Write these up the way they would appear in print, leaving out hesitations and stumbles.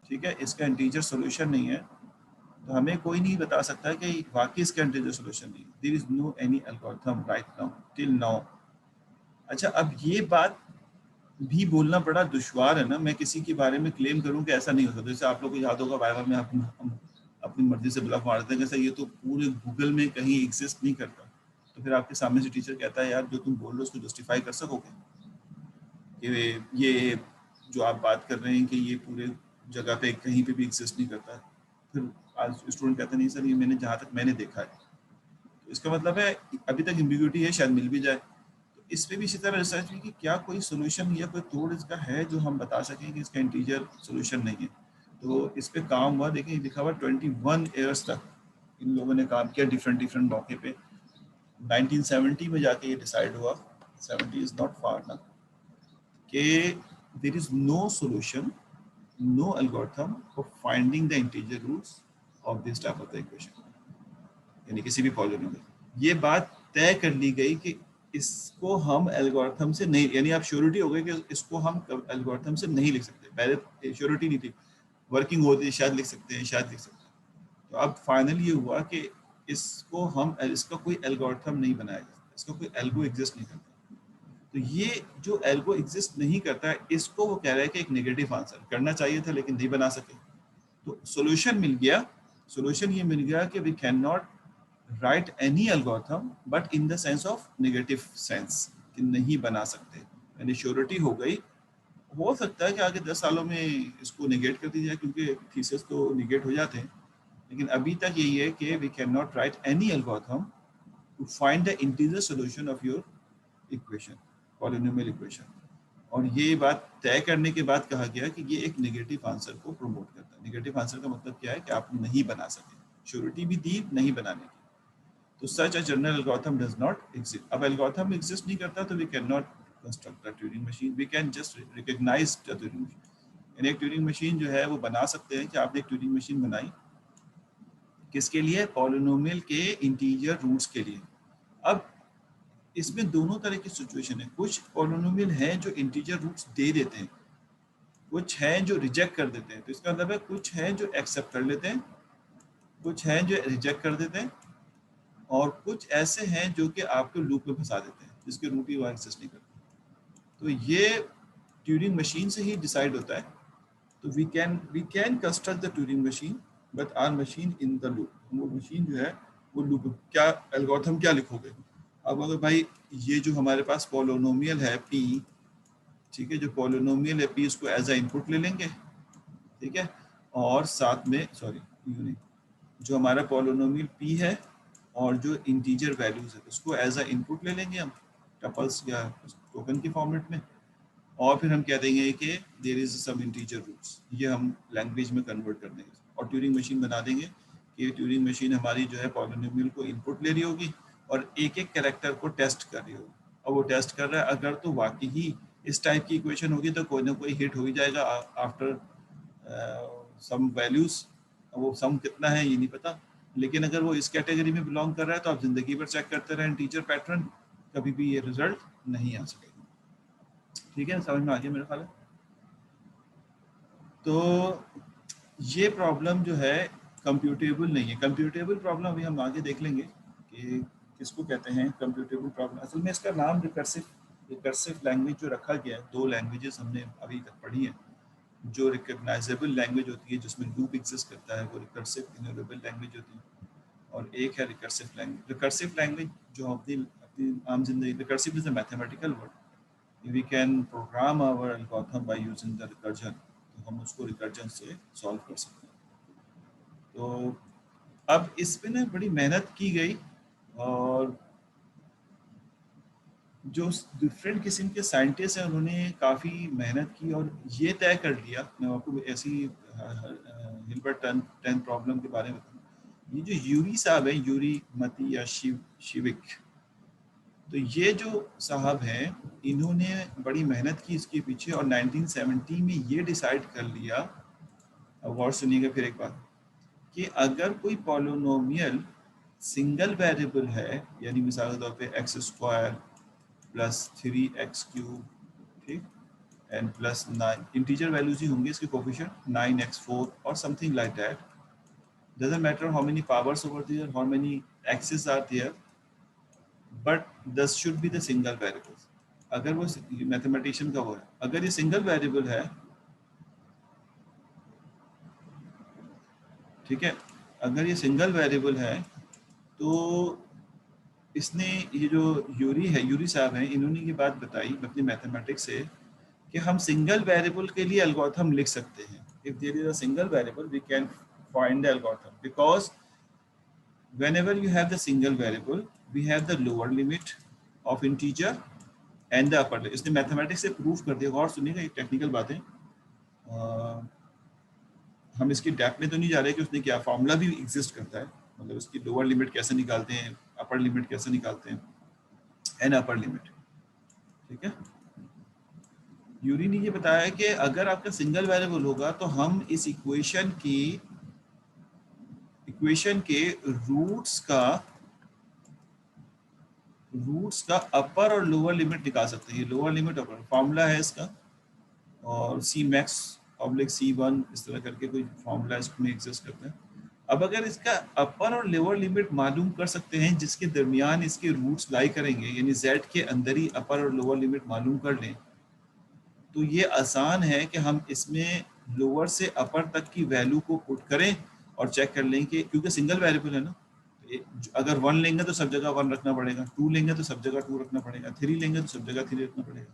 ठीक है, इसका इंटीजर सोल्यूशन नहीं है, तो हमें कोई नहीं बता सकता कि वाकई इसका इंटीजर सोल्यूशन नहीं है। There is no any algorithm right now till now. अच्छा, अब ये बात भी बोलना बड़ा दुश्वार है ना, मैं किसी के बारे में क्लेम करूं कि ऐसा नहीं हो सकता। जैसे आप लोग को याद होगा वाइवा में हम अपनी मर्जी से ब्लॉक मारते हैं, जैसे ये तो पूरे गूगल में कहीं एग्जिस्ट नहीं करता, तो फिर आपके सामने से टीचर कहता है यार जो तुम बोल रहे हो उसको जस्टिफाई कर सकोगे कि ये जो आप बात कर रहे हैं कि ये पूरे जगह पे कहीं पे भी एग्जिस्ट नहीं करता। फिर आज स्टूडेंट कहते नहीं सर ये मैंने जहाँ तक मैंने देखा है, तो इसका मतलब है अभी तक एम्बिग्यूटी है, शायद मिल भी जाए। तो इस पे भी इसी तरह रिसर्च हुई कि क्या कोई सोल्यूशन या कोई तोड़ इसका है जो हम बता सकें कि इसका इंटीजर सोल्यूशन नहीं है। तो इस पे काम हुआ, देखें लिखा हुआ 21 ईयर्स तक इन लोगों ने काम किया डिफरेंट डिफरेंट मौके पे। 1970 में जाके ये डिसाइड हुआ, 70 इज नॉट फार ना, कि there is no solution, no algorithm for finding the integer roots of this type of the equation, यानी किसी भी पॉलिनोमियल। ये बात तय कर ली गई कि इसको हम एल्गोरिथम से नहीं, यानी आप श्योरिटी हो गई कि इसको हम एल्गोरिथम से नहीं लिख सकते। पहले श्योरिटी नहीं थी, वर्किंग होती शायद लिख सकते हैं, शायद लिख सकते हैं। तो अब फाइनल ये हुआ कि इसको हम इसका कोई एल्गोरिथम नहीं बनाया जा सकता, इसका कोई एल्गो एग्जिस्ट नहीं करता। तो ये जो एल्गो एग्जिस्ट नहीं करता है, इसको वो कह रहा है कि एक नेगेटिव आंसर करना चाहिए था लेकिन नहीं बना सके। तो सोल्यूशन मिल गया, सोल्यूशन ये मिल गया कि we can not write any algorithm but in the sense of negative sense, कि नहीं बना सकते, यानी श्योरिटी हो गई। हो सकता है कि आगे 10 सालों में इसको निगेट कर दी जाए, क्योंकि थीसिस तो निगेट हो जाते हैं, लेकिन अभी तक यही है कि we can not write any algorithm to find the integer solution of your equation, polynomial equation. और ये बात तय करने के बाद कहा गया कि ये एक नेगेटिव आंसर को प्रमोट करता है। नेगेटिव आंसर का मतलब क्या है कि आप नहीं बना सके, श्योरिटी भी दी नहीं बनाने की। तो सच a general algorithm does not exist. अब एल्गोरिथम एग्जिस्ट नहीं करता तो we can not construct the Turing machine, we can just recognise the Turing machine. यानी एक ट्यूरिंग मशीन जो है वो बना सकते हैं कि आपने एक ट्यूरिंग मशीन बनाई, किसके लिए? पॉलिनोमियल के इंटीजर रूट्स के लिए। अब इसमें दोनों तरह की सिचुएशन है, कुछ पॉलिनोमियल हैं जो इंटीजर रूट्स दे देते हैं, कुछ हैं जो रिजेक्ट कर देते हैं। तो इसका मतलब है कुछ हैं जो एक्सेप्ट कर लेते हैं, कुछ हैं जो रिजेक्ट कर देते हैं, और कुछ ऐसे हैं जो कि आपको लूप में फंसा देते हैं जिसके रूट ही वहाँ एक्सेस नहीं करते। तो ये ट्यूरिंग मशीन से ही डिसाइड होता है। तो we can construct the Turing machine but our machine in the loop. वो मशीन जो है वो लूप, क्या एल्गोरिथम क्या लिखोगे? अब अगर भाई ये जो हमारे पास पॉलिनोमियल है पी, ठीक है, जो पॉलिनोमियल है पी, उसको एज अ इनपुट ले लेंगे, ठीक है, और साथ में सॉरी नहीं, जो हमारा पॉलिनोमियल पी है और जो इंटीजर वैल्यूज है उसको एज अ इनपुट ले लेंगे हम टपल्स या टोकन के फॉर्मेट में, और फिर हम कह देंगे कि there is some integer roots, ये हम लैंग्वेज में कन्वर्ट कर देंगे और ट्यूरिंग मशीन बना देंगे कि ट्यूरिंग मशीन हमारी जो है पॉलिनोमियल को इनपुट ले रही होगी और एक एक कैरेक्टर को टेस्ट कर रही होगी। और वो टेस्ट कर रहा है, अगर तो वाकई ही इस टाइप की इक्वेशन होगी तो कोई ना कोई हिट हो ही जाएगा आफ्टर सम वैल्यूज। वो सम कितना है ये नहीं पता, लेकिन अगर वो इस कैटेगरी में बिलोंग कर रहा है तो आप जिंदगी भर चेक करते रहें टीचर पैटर्न, कभी भी ये रिजल्ट नहीं आ सकेगा। ठीक है, समझ में आ गया मेरे ख्याल है। तो ये प्रॉब्लम जो है कंप्यूटेबल नहीं है। कंप्यूटेबल प्रॉब्लम अभी हम आगे देख लेंगे कि किसको कहते हैं कंप्यूटेबल प्रॉब्लम। असल में इसका नाम रिकर्सिव लैंग्वेज जो रखा गया है, दो लैंग्वेजेस हमने अभी तक पढ़ी हैं। जो रिकग्नाइजेबल लैंग्वेज होती है जिसमें लूप एग्जिस्ट करता है वो रिकर्सिव इनहेरेबल लैंग्वेज होती है, और एक है रिकर्सिव लैंग्वेज। रिकर्सिव लैंग्वेज जो अपनी अपनी आम जिंदगी, recursive is a mathematical word, we can program our algorithm by using the recursion, तो हम उसको रिकर्जन से सॉल्व कर सकते हैं। तो अब इस पे ना बड़ी मेहनत की गई और जो डिफरेंट किस्म के साइंटिस्ट हैं उन्होंने काफ़ी मेहनत की और ये तय कर लिया। मैं आपको ऐसी हिल्बर्ट टेन प्रॉब्लम के बारे में बताऊँ। ये जो यूरी साहब है, यूरी मती या शिविक, तो ये जो साहब हैं इन्होंने बड़ी मेहनत की इसके पीछे और 1970 में ये डिसाइड कर लिया। अब गौर सुनिएगा फिर एक बात, कि अगर कोई पॉलिनोमियल सिंगल वेरिएबल है, यानी मिसाल के तौर पे x square plus 3x cube, ठीक, n plus 9 इंटीजर वैल्यूज ही होंगे इसके कोफिशिएंट 9x4 और something like that. Doesn't matter how many powers over there, how many x's are there, but this should be the single variables. अगर वो mathematician का वो है, अगर ये सिंगल वेरिएबल है, ठीक है, अगर ये सिंगल वेरिएबल है तो इसने ये जो यूरी साहब हैं, इन्होंने ये बात बताई अपनी मैथमेटिक्स से कि हम सिंगल वेरिएबल के लिए एल्गोरिथम लिख सकते हैं. If there is a single variable we can find the algorithm because whenever you have the single variable we have the lower limit of integer and the upper limit. इसने mathematics से prove कर दिया. और सुनिएगा, ये technical बातें, हम इसकी डेप्थ में तो नहीं जा रहे कि उसने क्या फॉर्मूला भी एग्जिस्ट करता है, मतलब उसकी लोअर लिमिट कैसे निकालते हैं, अपर लिमिट कैसे निकालते हैं, एंड अपर लिमिट. ठीक है, यूरी ने ये बताया कि अगर आपका सिंगल वेरिएबल होगा तो हम इस इक्वेशन के रूट्स का अपर और लोअर लिमिट निकाल सकते हैं. ये लोअर लिमिट अपर फॉर्मूला है इसका, और सी मैक्स ऑब्लिक C1 इस तरह करके कोई फॉर्मूला इसमें एग्जिस्ट करता है. अब अगर इसका अपर और लोअर लिमिट मालूम कर सकते हैं जिसके दरमियान इसके रूट्स लाई करेंगे, यानी z के अंदर ही अपर और लोअर लिमिट मालूम कर लें, तो ये आसान है कि हम इसमें लोअर से अपर तक की वैल्यू को पुट करें और चेक कर लें कि, क्योंकि सिंगल वेरिएबल है ना, अगर 1 लेंगे तो सब जगह 1 रखना पड़ेगा, 2 लेंगे तो सब जगह 2 रखना पड़ेगा, 3 लेंगे तो सब जगह 3 रखना पड़ेगा.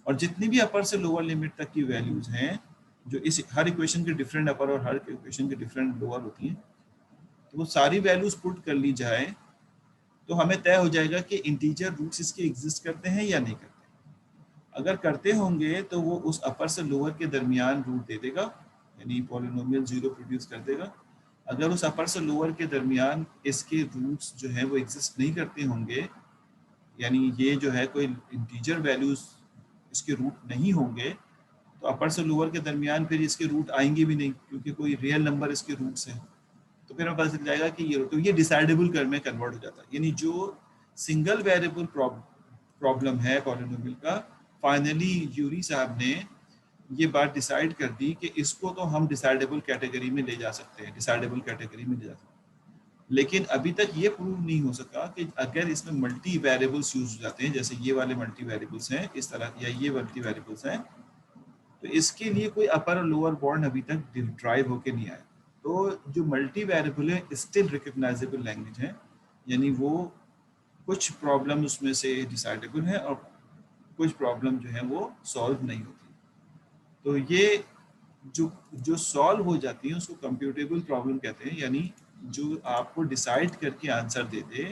और जितनी भी अपर से लोअर लिमिट तक की वैल्यूज हैं, जो इस हर इक्वेशन के डिफरेंट अपर और हर इक्वेशन के डिफरेंट लोअर होती हैं, तो वो सारी वैल्यूज पुट कर ली जाए तो हमें तय हो जाएगा कि इंटीजर रूट्स इसके एग्जिस्ट करते हैं या नहीं करते. अगर करते होंगे तो वो उस अपर से लोअर के दरमियान रूट दे देगा, यानी पॉलिनोमियल 0 प्रोड्यूस कर देगा. अगर उस अपर से लोअर के दरमियान इसके रूट्स जो है वो एग्जिस्ट नहीं करते होंगे, यानी ये जो है कोई इंटीजर वैल्यूज इसके रूट नहीं होंगे, तो अपर से लोअर के दरमियान फिर इसके रूट आएंगे भी नहीं, क्योंकि कोई रियल नंबर इसके रूट्स हैं. तो फिर हमें पता चल जाएगा कि ये डिसाइडेबल कर में कन्वर्ट हो जाता है. यानी जो सिंगल वेरिएबल प्रॉब्लम है पॉलिनोमियल का, फाइनली यूरी साहब ने ये बात डिसाइड कर दी कि इसको तो हम डिसाइडेबल कैटेगरी में ले जा सकते हैं, लेकिन अभी तक ये प्रूव नहीं हो सका कि अगर इसमें मल्टी वेरिएबल्स यूज हो जाते हैं, जैसे ये वाले मल्टी वेरिएबल्स हैं इस तरह, या ये मल्टी वेरिएबल्स हैं, तो इसके लिए कोई अपर और लोअर बाउंड अभी तक ड्राइव होके नहीं आया. तो जो मल्टी वेरिएबल है स्टिल रिकग्नाइजेबल लैंग्वेज है, यानी वो कुछ प्रॉब्लम उसमें से डिसाइडेबल है और कुछ प्रॉब्लम जो है वो सॉल्व नहीं होती. तो ये जो सॉल्व हो जाती है उसको कंप्यूटेबल प्रॉब्लम कहते हैं, यानी जो आपको डिसाइड करके आंसर दे दे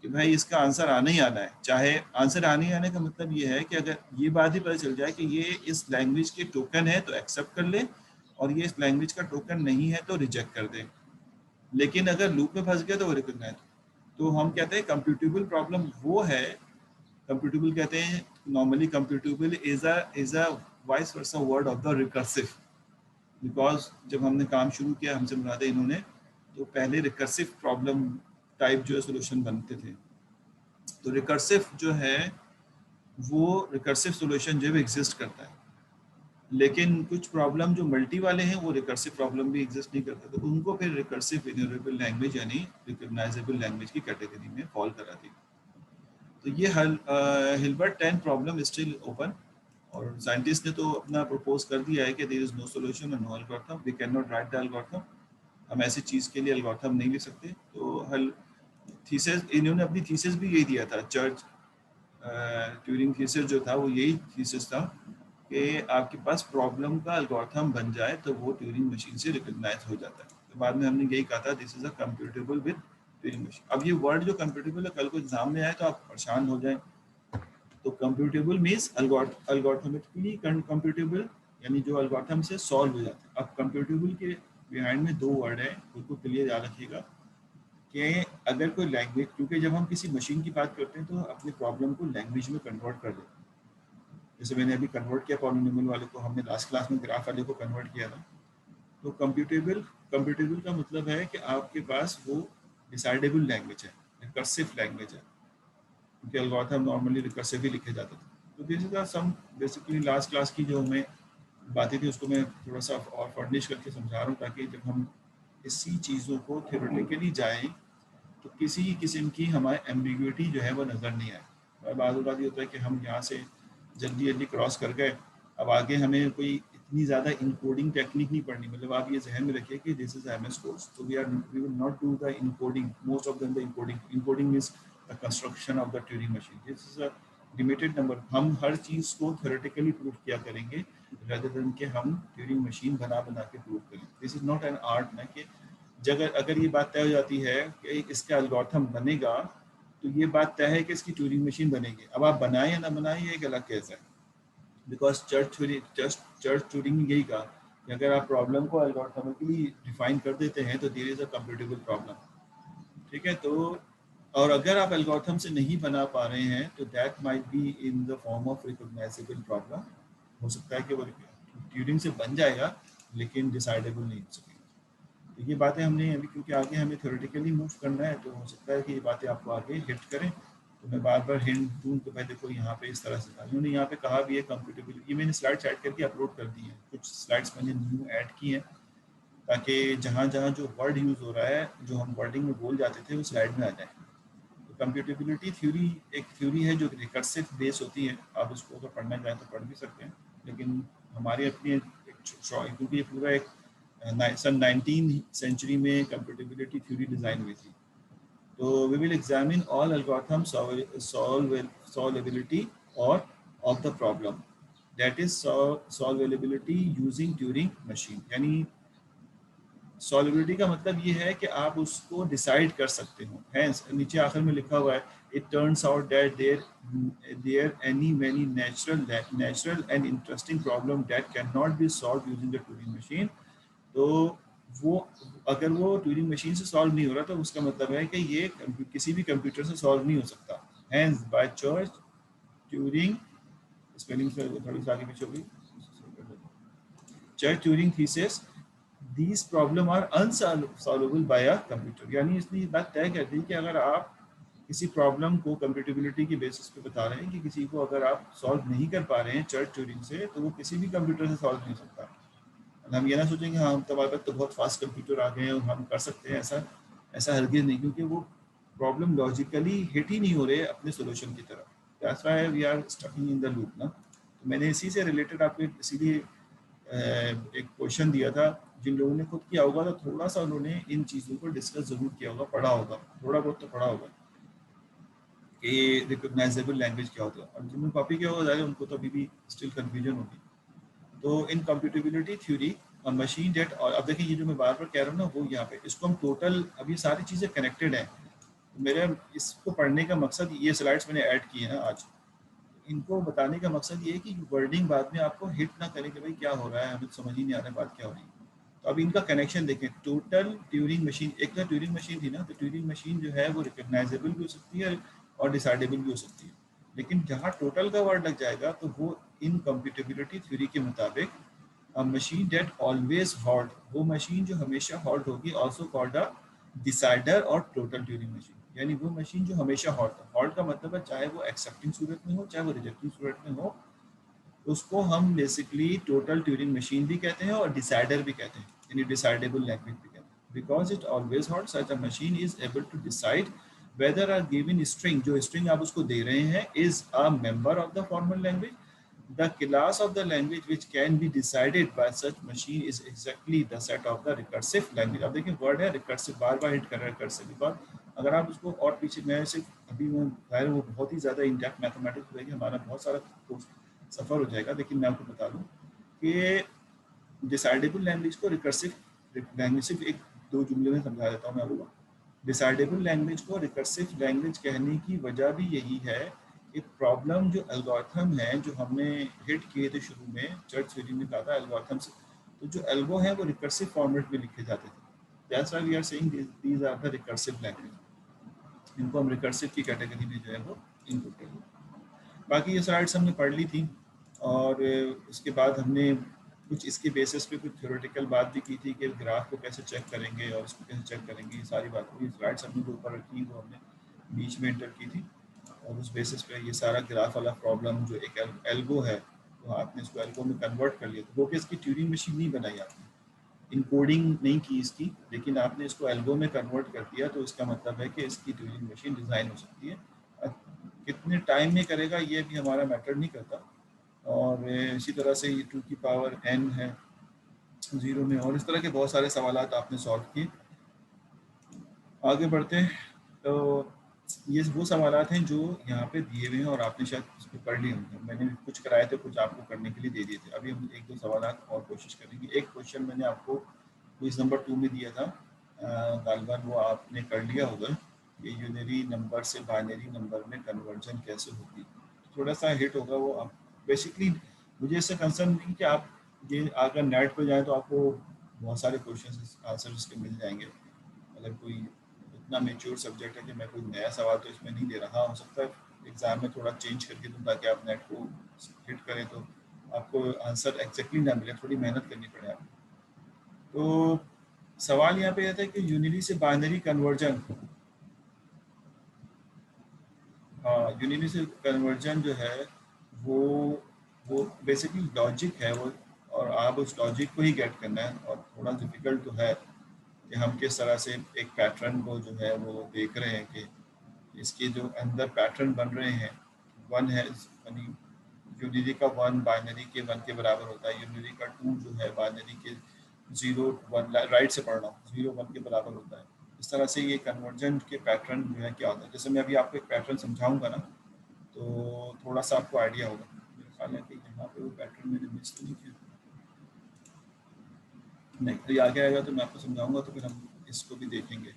कि भाई इसका आंसर आना ही आना है. चाहे आंसर आने ही आने का मतलब ये है कि अगर ये बात ही पता चल जाए कि ये इस लैंग्वेज के टोकन है तो एक्सेप्ट कर ले, और ये इस लैंग्वेज का टोकन नहीं है तो रिजेक्ट कर दे. लेकिन अगर लूप में फंस गया तो वो रिकॉग्नाइज. तो हम कहते हैं कंप्यूटेबल प्रॉब्लम वो है, कंप्यूटेबल कहते हैं normally, computable is a vice versa word of the recursive. Because जब हमने काम शुरू किया हमसे मुराद इन्होंने, तो पहले रिकर्सिव प्रॉब्लम टाइप जो है सोल्यूशन बनते थे. तो रिकर्सिव जो है वो रिकर्सिव सोल्यूशन जो है एग्जिस्ट करता है, लेकिन कुछ प्रॉब्लम जो मल्टी वाले हैं वो रिकर्सिव प्रॉब्लम भी एग्जिस्ट नहीं करते, तो उनको फिर रिकर्सिव इन्यूमरेबल लैंग्वेज यानी रिकॉग्नाइजेबल लैंग्वेज की कैटेगरी में फॉल करा दी. तो ये हिल्बर्ट 10 प्रॉब्लम स्टिल ओपन, और साइंटिस्ट ने तो अपना प्रपोज कर दिया है कि देयर इज नो सॉल्यूशन और no algorithm, we can not write the algorithm. हम ऐसी चीज़ के लिए एल्गोरिथम नहीं लिख सकते. तो थीसिस, इन्होंने अपनी थीसिस भी यही दिया था, चर्च ट्यूरिंग थीसिस जो था वो यही थीसिस था कि आपके पास प्रॉब्लम का एल्गोरिथम बन जाए तो वो ट्यूरिंग मशीन से रिकॉग्नाइज हो जाता है. तो बाद में हमने यही कहा था this is a computable with Turing machine. अब ये वर्ड जो कंप्यूटेबल है कल को एग्जाम में आए तो आप परेशान हो जाए. तो कंप्यूटेबल मीन्स एल्गोरिथमेटिकली कंप्यूटेबल, यानी जो एल्गोरिथम से सॉल्व हो जाता है. अब कंप्यूटेबल के बिहाइंड में 2 वर्ड है, उनको क्लियर याद रखिएगा कि अगर कोई लैंग्वेज, क्योंकि जब हम किसी मशीन की बात करते हैं तो अपनी प्रॉब्लम को लैंग्वेज में कन्वर्ट कर देते हैं. जैसे मैंने अभी कन्वर्ट किया पॉलिनोमियल वाले को, हमने लास्ट क्लास में ग्राफ वाले को कन्वर्ट किया था. तो कंप्यूटेबल का मतलब है कि आपके पास वो डिसाइडेबल लैंग्वेज है, रिकर्सिव लैंग्वेज है, क्योंकि एल्गोरिथम नॉर्मली रिकर्सिव ही लिखे जाते थे. तो this is some basically last class की जो हमें बातें थी उसको मैं थोड़ा सा और फर्निश करके समझा रहा हूँ, ताकि जब हम इसी चीज़ों को थ्योरेटिकली जाएं तो किसी किस्म की हमारे एम्बिग्यूटी जो है वो नज़र नहीं आए। और बाद ये होता है कि हम यहाँ से जल्दी जल्दी क्रॉस कर गए, अब आगे हमें कोई इतनी ज़्यादा इनकोडिंग टेक्निक नहीं पढ़नी। मतलब आप ये जहन में रखिए कि दिस इज एमएस कोर्स, तो we will not do the encoding, most of the encoding is the construction of the Turing machine. This is a limited number. हम हर चीज़ को थ्योरेटिकली प्रूव किया करेंगे rather than कि हम ट्यूरिंग मशीन बना बना के प्रूव करें। This is not an art ना कि अगर ये बात तय हो जाती है कि इसका एल्गोरिथम बनेगा, तो ये बात तय है कि इसकी ट्यूरिंग मशीन बनेगी। अब आप बनाए या ना बनाए ये एक अलग केस है, बिकॉज चर्च ट्यूरिंग ने यही कहा कि अगर आप प्रॉब्लम को एल्गोरिथमिकली डिफाइन कर देते हैं तो there is a computable problem. ठीक है, तो और अगर आप एल्गोरिथम से नहीं बना पा रहे हैं तो that might be in the form of recognisable problem. हो सकता है कि वो ट्यूरिंग से बन जाएगा लेकिन डिसाइडेबल नहीं हो सकेगा। तो ये बातें हमने अभी, क्योंकि आगे हमें थ्योरेटिकली मूव करना है, तो हो सकता है कि ये बातें आपको आगे हिट करें। तो मैं बार बार हिंट दूँ तो मैं देखो यहाँ पे इस तरह से था, उन्होंने यहाँ पे कहा भी है कंप्यूटेबल। ये मैंने स्लाइड्स ऐड करके अपलोड कर दी है, कुछ स्लाइड्स मैंने न्यू ऐड की हैं ताकि जहाँ जहाँ जो वर्ड यूज़ हो रहा है, जो हम वर्डिंग में बोल जाते थे, वो स्लाइड में आ जाए। तो कंप्यूटेबिलिटी थ्योरी एक थ्योरी है जो रिकर्सिव बेस होती है। आप उसको अगर पढ़ना चाहें तो पढ़ भी सकते हैं, लेकिन हमारी अपनी क्योंकि ये पूरा एक सन 19 सेंचुरी में कंप्यूटेबिलिटी थ्योरी डिज़ाइन हुई थी। तो we will examine all algorithm solvability or of the problem, that is solvability using Turing machine। यानी सॉल्वेबिलिटी का मतलब ये है कि आप उसको डिसाइड कर सकते हो। हैंस नीचे आखिर में लिखा हुआ है, it turns out that there any many natural and interesting problem that can not be solve using the Turing machine. तो वो अगर वो ट्यूरिंग मशीन से सॉल्व नहीं हो रहा तो उसका मतलब है कि ये किसी भी कंप्यूटर से सॉल्व नहीं हो सकता। Hence by Church Turing, spelling थोड़ी सी आगे पीछे होगी, Church Turing thesis these problem are unsolvable by a computer। यानी इसलिए बात तय करती है कि अगर आप किसी प्रॉब्लम को कंप्यूटेबिलिटी के बेसिस पे बता रहे हैं कि किसी को अगर आप सॉल्व नहीं कर पा रहे हैं चर्च ट्यूरिंग से, तो वो किसी भी कंप्यूटर से सॉल्व नहीं हो सकता। हम ये ना सोचेंगे हाँ हम हमारे पास तो बहुत फास्ट कंप्यूटर आ गए हैं और हम कर सकते हैं, ऐसा हरगिज़ नहीं, क्योंकि वो प्रॉब्लम लॉजिकली हिट ही नहीं हो रहे अपने सोल्यूशन की तरफ। That's why we are stucking in the loop ना। तो मैंने इसी से रिलेटेड आपको इसीलिए एक क्वेश्चन दिया था। जिन लोगों ने खुद किया होगा तो थोड़ा सा उन्होंने इन चीज़ों को डिस्कस जरूर किया होगा, पढ़ा होगा, थोड़ा बहुत तो पढ़ा होगा कि रिकॉग्नाइजेबल लैंग्वेज क्या होता है। और जिन्होंने कॉपी किया होगा ज़्यादा उनको तो अभी भी स्टिल कन्फ्यूजन होगी। तो इन कंप्यूटेबिलिटी थ्योरी मशीन डेट, और अब देखिए ये जो मैं बार बार कह रहा हूँ ना वो यहाँ पे इसको हम टोटल, अब ये सारी चीज़ें कनेक्टेड हैं। तो मेरा इसको पढ़ने का मकसद, ये स्लाइड्स मैंने ऐड किए हैं आज, इनको बताने का मकसद ये है कि वर्डिंग बाद में आपको हिट ना करे कि भाई क्या हो रहा है, हमें समझ ही नहीं आ रहा है बात क्या हो रही है। तो अब इनका कनेक्शन देखें। टोटल ट्यूरिंग मशीन, एक तो ट्यूरिंग मशीन थी ना, तो ट्यूरिंग मशीन जो है वो रिकॉग्नाइजेबल भी हो सकती है और डिसाइडेबल भी हो सकती है। लेकिन जहाँ टोटल का वर्ड लग जाएगा तो वो इन कंप्यूटेबिलिटी थ्योरी के मुताबिक मशीन डेट ऑलवेज हॉल्ट, वो मशीन जो हमेशा हॉल्ट होगी, ऑल्सो कॉल्ड अ डिसाइडर और टोटल ट्यूरिंग मशीन। यानी वो मशीन जो हमेशा हॉल्ट है, हॉल्ट का मतलब है चाहे वो एक्सेप्टिंग सूरत में हो चाहे वो रिजेक्टिंग सूरत में हो, उसको हम बेसिकली टोटल ट्यूरिंग मशीन भी कहते हैं और डिसाइडर भी कहते हैं, यानी डिसाइडेबल लैंग्वेज भी कहते हैं। Because it always halt, such a machine is able to decide whether a given string, जो स्ट्रिंग आप उसको दे रहे हैं, is a member of the formal language. The class of the language which can be decided by such machine is exactly the set of the recursive language। अब देखिए word है recursive, बार बार hit कर रहा है recursive, बिकॉज अगर आप उसको और पीछे, मैं सिर्फ अभी मैं खैर वो बहुत ही ज़्यादा इन डेप्थ मैथमेटिक्स रहेगी, हमारा बहुत सारा सफ़र हो जाएगा, लेकिन मैं आपको बता दूँ कि डिसाइडेबल लैंग्वेज को रिकर्सिव लैंग्वेज, सिर्फ एक दो जुमले में समझा देता हूँ मैं आपको। डिसाइडेबल लैंग्वेज को रिकर्सिव लैंग्वेज कहने की वजह भी यही है कि प्रॉब्लम जो एल्गोरिथम है, जो हमने हिट किए थे शुरू में, चर्च थ्योरी में कहा था एल्गोरिथम से, तो जो एल्गो है वो रिकर्सिव फॉर्मेट में लिखे जाते थे। That's why we are saying these are the recursive language. इनको हम रिकर्सिव की कैटेगरी में जो है वो इनपुट करेंगे। बाकी ये स्लाइड्स हमने पढ़ ली थी, और उसके बाद हमने कुछ इसके बेसिस पे कुछ थ्योरेटिकल बात भी की थी कि ग्राफ को कैसे चेक करेंगे और इसको कैसे चेक करेंगे, ये सारी बात हुई। स्लाइड्स हमने जो ऊपर रखी वो हमने बीच में एंटर की थी। और उस बेसिस पे ये सारा ग्राफ वाला प्रॉब्लम जो एक एल्गो है, तो आपने इसको एल्गो में कन्वर्ट कर लिया, तो वो कि इसकी ट्यूरिंग मशीन नहीं बनाई आपने, इनकोडिंग नहीं की इसकी, लेकिन आपने इसको एल्गो में कन्वर्ट कर दिया, तो इसका मतलब है कि इसकी ट्यूरिंग मशीन डिज़ाइन हो सकती है। कितने टाइम में करेगा ये भी हमारा मैटर नहीं करता। और इसी तरह से ये 2 की पावर n है 0 में, और इस तरह के बहुत सारे सवाल आपने सॉल्व किए। आगे बढ़ते हैं, तो ये वो सवाल हैं जो यहाँ पे दिए हुए हैं और आपने शायद इसको कर लिए होंगे, मैंने कुछ कराए थे, कुछ आपको करने के लिए दे दिए थे। अभी हम एक दो सवाल और कोशिश करेंगे। एक क्वेश्चन मैंने आपको क्विज नंबर 2 में दिया था, गालिबन वो आपने कर लिया होगा, ये यूनरी नंबर से बाइनरी नंबर में कन्वर्जन कैसे होती है। थोड़ा सा हिट होगा वो। आप बेसिकली मुझे इससे कंसर्न नहीं कि आप ये अगर नेट पर जाए तो आपको बहुत सारे क्वेश्चन आंसर इसके मिल जाएंगे। मतलब कोई इतना मेच्योर सब्जेक्ट है कि मैं कोई नया सवाल तो इसमें नहीं दे रहा, हो सकता है एग्जाम में थोड़ा चेंज करके दूँ ताकि आप नेट को हिट करें तो आपको आंसर एग्जैक्टली ना मिले, थोड़ी मेहनत करनी पड़े आपको। तो सवाल यहाँ पे आता है कि यूनिटी से बाइनरी कन्वर्जन, हाँ यूनिटी से कन्वर्जन जो है वो बेसिकली लॉजिक है वो, और आप उस लॉजिक को ही गेट करना है, और थोड़ा डिफिकल्ट तो है कि हम किस तरह से एक पैटर्न को जो है वो देख रहे हैं कि इसके जो अंदर पैटर्न बन रहे हैं। वन है यानी यूनिटी का वन बाइनरी के वन के बराबर होता है, यूनिटी का टू जो है बाइनरी के 0 1 राइट से पढ़ रहा हूँ 0 1 के बराबर होता है। इस तरह से ये कन्वर्जन के पैटर्न जो है क्या होता है। जैसे मैं अभी आपको एक पैटर्न समझाऊंगा ना, तो थोड़ा सा आपको आइडिया होगा। मेरे ख्याल है कि यहाँ पे वो पैटर्न मैंने मिस तो नहीं किया, नहीं तो ये आगे आएगा तो मैं आपको समझाऊंगा, तो फिर हम इसको भी देखेंगे।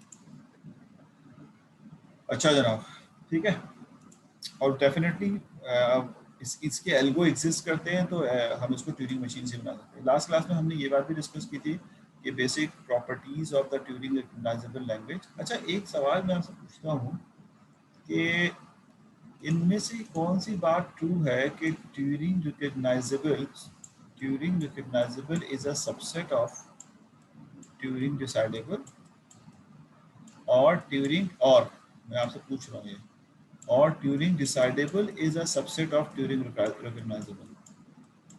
अच्छा जनाब, ठीक है। और डेफिनेटली इसके एल्गो एग्जिस्ट करते हैं, तो हम इसको ट्यूरिंग मशीन से बना सकते हैं। लास्ट क्लास में हमने ये बात भी डिस्कस की थी कि basic properties of the Turing recognisable language. अच्छा एक सवाल मैं आपसे पूछता हूँ कि इनमें से कौन सी बात ट्रू है कि Turing recognisable is a subset of Turing decidable, और मैं आपसे पूछ रहा हूँ ये, or Turing decidable is a subset of Turing recognizable.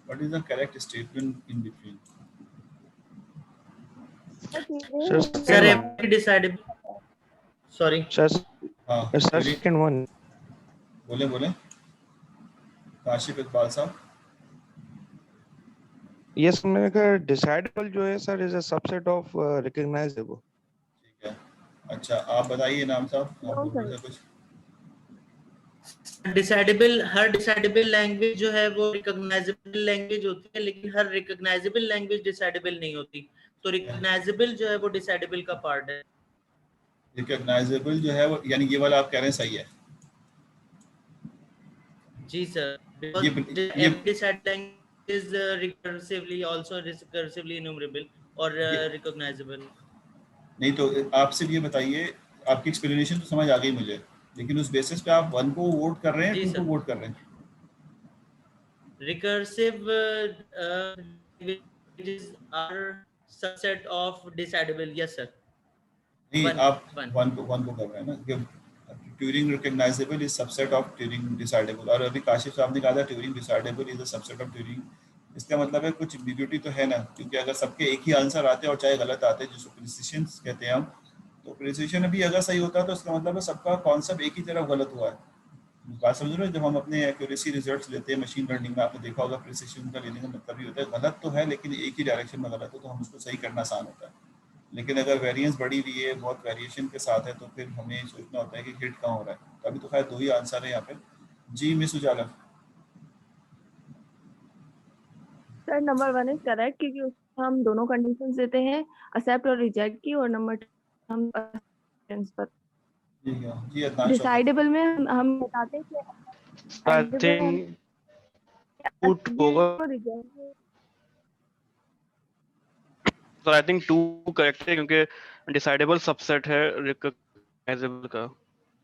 What is the correct statement in between? Sir, Sir, second one. every decidable. Sorry. Sir, हाँ sir, Turing, second one. बोले बोले काशिफ इकबाल साहब। Yes, मैंने कहा decidable जो है sir is a subset of recognizable. ठीक है, अच्छा आप बताइए नाम साहब, आप No, बोल रहे थे कुछ। डिसाइडेबल, हर डिसाइडेबल लैंग्वेज जो है वो रिकॉग्नाइजेबल लैंग्वेज होती है, लेकिन हर रिकॉग्नाइजेबल लैंग्वेज डिसाइडेबल नहीं होती। तो रिकॉग्नाइजेबल जो है वो डिसाइडेबल का पार्ट है। रिकॉग्नाइजेबल जो है वो, यानी ये वाला आप कह रहे हैं सही है। जी सर, ये बिकॉज़ ये every decidable language is recursively also recursively enumerable और ये रिकॉग्नाइजेबल। नहीं, तो आप सिर्फ ये बताइए, आपकी एक्सप्लेनेशन तो समझ आ गई मुझे, लेकिन उस बेसिस पे आप 1 को वोट कर रहे हैं, जी 2 को सर, वोट कर रहे हैं? recursive languages are subset of decidable. Yes sir. नहीं, One. आप 1 को कर रहे हैं ना, कि Turing recognisable is subset of Turing decidable, और अभी काशिफ साहब ने कहा था Turing decidable is a subset of Turing. इसका मतलब है कुछ एम्बिग्यूटी तो है ना, क्योंकि अगर सबके एक ही आंसर आते हैं और चाहे गलत आते हैं, जिसको प्रिसिशन कहते हैं हम, तो प्रिसिशन भी अगर सही होता है तो इसका मतलब है सबका कॉन्सेप्ट एक ही तरफ गलत हुआ है। बात समझ रहे हो? जब हम अपने एक्यूरेसी रिजल्ट्स लेते हैं मशीन लर्निंग में, आपने देखा होगा प्रिसिशन का लेने का मतलब ही होता है गलत तो है लेकिन एक ही डायरेक्शन में गलत है, तो हम उसको सही करना आसान होता है। लेकिन अगर वेरिएंस बढ़ी हुई है, बहुत वेरिएशन के साथ है, तो फिर हमें सोचना होता है कि हिट कहाँ हो रहा है। तो अभी तो खैर 2 ही आंसर है यहाँ पे। जी miss Ujala. Sir number 1 is correct क्योंकि उसमें हम दोनों कंडीशंस देते हैं, एक्सेप्ट और रिजेक्ट की, और नंबर 2 हम पर जी अदनान शौकत। डिसाइडेबल में हम बताते हैं कि I डिसाइडेबल हम think two ये होगा. Reject. So I think 2 correct है क्योंकि decidable subset है recognizable का.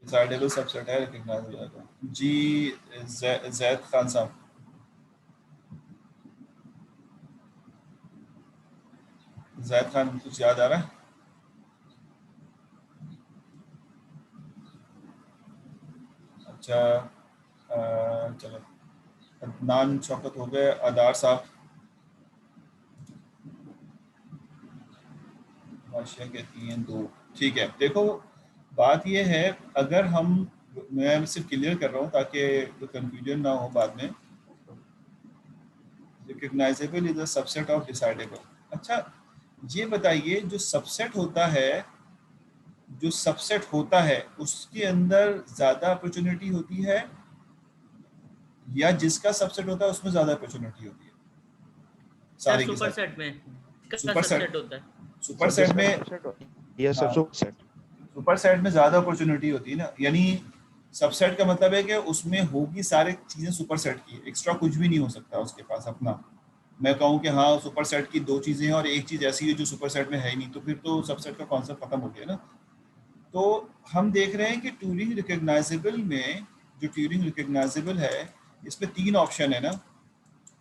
डिसाइडेबल सबसेट है रिकग्नाइजेबल का। जी जैद खान साहब। जैद खान कुछ याद आ रहा है? अच्छा अच्छा चलो, अदनान शौकत हो गए, अदार साहब हाशिया कहती हैं 2। ठीक है, देखो बात ये है, अगर हम, मैं सिर्फ क्लियर कर रहा हूँ ताकि कोई कंफ्यूजन ना हो बाद में। Recognisable is a subset of decidable. अच्छा ये बताइए, जो सबसेट होता है उसके अंदर ज्यादा अपॉर्चुनिटी होती है या जिसका सबसेट होता है उसमें ज्यादा अपॉर्चुनिटी होती है? सर सारे के सुपर साथ सेट में का सुपर सेट, सबसेट होता है। सुपर सेट में, यस सर, हाँ, सबसेट। सुपर सेट में ज्यादा अपॉर्चुनिटी होती है ना, यानी सबसेट का मतलब है कि उसमें होगी सारी चीजें सुपर सेट की, एक्स्ट्रा कुछ भी नहीं हो सकता उसके पास अपना। मैं कहूँ कि हाँ सुपर सेट की 2 चीजें हैं और एक चीज ऐसी है जो सुपर सेट में है ही नहीं, तो फिर तो सबसेट का कॉन्सेप्ट खत्म हो गया ना। तो हम देख रहे हैं कि ट्यूरिंग रिकग्नाइजेबल में, जो ट्यूरिंग रिकग्नाइजेबल है इसमें 3 ऑप्शन है ना।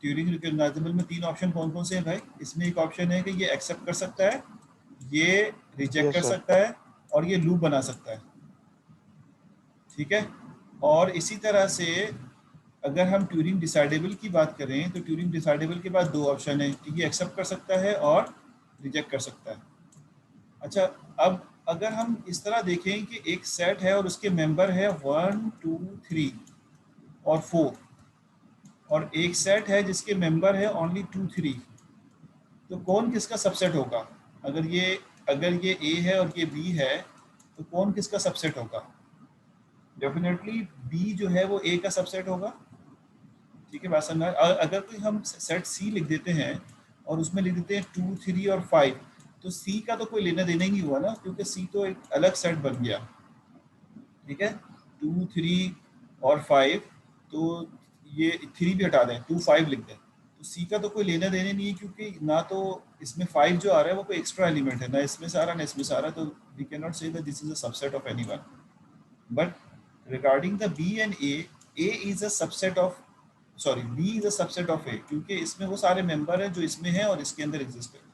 ट्यूरिंग रिकग्नाइजेबल में 3 ऑप्शन कौन कौन से हैं भाई? इसमें एक ऑप्शन है कि ये एक्सेप्ट कर सकता है, ये रिजेक्ट Yes, कर sir. सकता है और ये लूप बना सकता है। ठीक है, और इसी तरह से अगर हम ट्यूरिंग डिसाइडेबल की बात करें तो ट्यूरिंग डिसाइडेबल के बाद 2 ऑप्शन है कि ये एक्सेप्ट कर सकता है और रिजेक्ट कर सकता है। अच्छा, अब अगर हम इस तरह देखें कि एक सेट है और उसके मेंबर है 1 2 3 और 4, और एक सेट है जिसके मेंबर है ओनली 2 3, तो कौन किसका सबसेट होगा? अगर ये ए है और ये बी है तो कौन किसका सबसेट होगा? डेफिनेटली बी जो है वो ए का सबसेट होगा। ठीक है बात समझ? अगर कोई हम सेट सी लिख देते हैं और उसमें लिख देते हैं 2 3 और 5, तो सी का तो कोई लेना देना ही नहीं हुआ ना, क्योंकि सी तो एक अलग सेट बन गया। ठीक है, 2 3 और 5, तो ये 3 भी हटा दें, 2 5 लिख दें, तो सी का तो कोई लेना देना नहीं है, क्योंकि ना तो इसमें 5 जो आ रहा है वो कोई एक्स्ट्रा एलिमेंट है, ना इसमें से आ रहा है ना इसमें से आ रहा है, तो we can not say that this is a subset of anyone. But regarding the B and A is a subset of, sorry B is a subset of A, क्योंकि इसमें वो सारे मेंबर हैं जो इसमें हैं और इसके अंदर एग्जिस्ट है।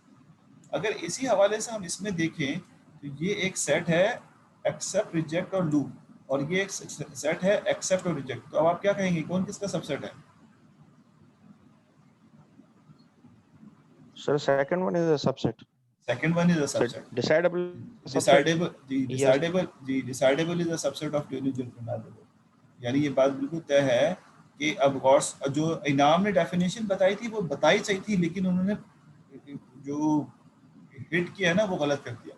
अगर इसी हवाले से हम इसमें देखें तो ये एक सेट है एक्सेप्ट रिजेक्ट और लूप, और ये एक सेट है एक्सेप्ट और रिजेक्ट, तो अब आप क्या कहेंगे कौन किसका सबसेट है? Sir, second one is a subset. Second one is a Sir, subset. decidable subset. Decidable is a subset of Turing recognisable. यानी ये बात बिल्कुल तय है कि अब गौर, जो इनाम ने डेफिनेशन बताई थी वो बताई सही थी, लेकिन उन्होंने जो हिट किया है ना वो गलत कर दिया।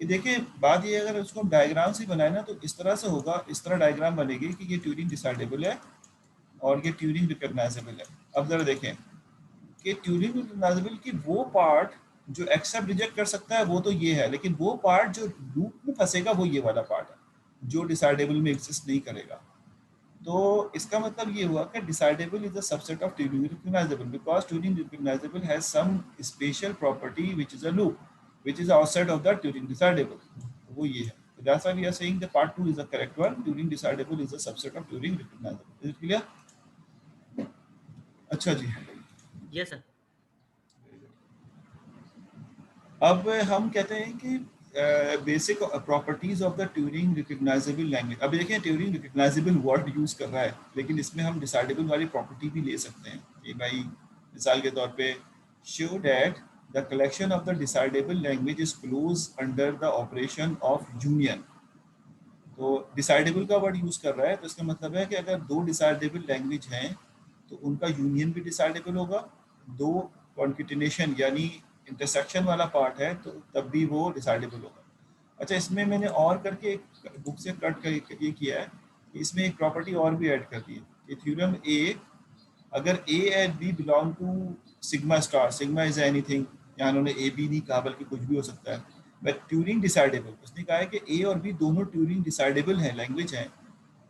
कि देखिए बात ये, अगर उसको हम डायग्राम से बनाए ना तो इस तरह से होगा, इस तरह डायग्राम बनेगी कि ये ट्यूरिंग डिसाइडेबल है और ये ट्यूरिंग रिकग्नाइजेबल है। अब जरा देखें कि ट्यूरिंग रिकग्नाइजेबल की वो पार्ट जो एक्सेप्ट रिजेक्ट कर सकता है वो तो ये है, लेकिन वो पार्ट जो लूप में फंसेगा वो ये वाला पार्ट है जो डिसाइडेबल में एग्जिस्ट नहीं करेगा। तो इसका मतलब ये हुआ कि decidable is a subset of Turing recognizable because Turing recognizable has some special property which is a loop which is outside of the Turing decidable. वो ये है, so that's why we are saying the part 2 is the correct one. Turing decidable is a subset of Turing recognizable. Is it clear? अच्छा जी, yes sir. अब हम कहते हैं कि basic properties of the Turing recognisable language. अब देखें Turing recognisable word use कर रहा है, लेकिन इसमें हम डिसाइडेबल वाली प्रॉपर्टी भी ले सकते हैं कि भाई मिसाल के तौर पे show that the collection of the decidable language is close under the operation of union. तो डिसाइडेबल का वर्ड यूज कर रहा है, तो इसका मतलब है कि अगर 2 डिसाइडेबल लैंग्वेज हैं तो उनका यूनियन भी डिसाइडेबल होगा। 2 कॉन्केटिनेशन यानी इंटरसेक्शन वाला पार्ट है तो तब भी वो डिसाइडेबल होगा। अच्छा, इसमें मैंने और करके एक बुक से कट कर ये किया है कि इसमें एक प्रॉपर्टी और भी ऐड कर दी है कि थ्योरम ए, अगर A and B belong to sigma star, sigma is anything, यहाँ उन्होंने ए बी नहीं कहा बल्कि कुछ भी हो सकता है, बट ट्यूरिंग डिसाइडेबल, उसने कहा है कि ए और बी दोनों ट्यूरिंग डिसाइडेबल हैं, लैंग्वेज हैं,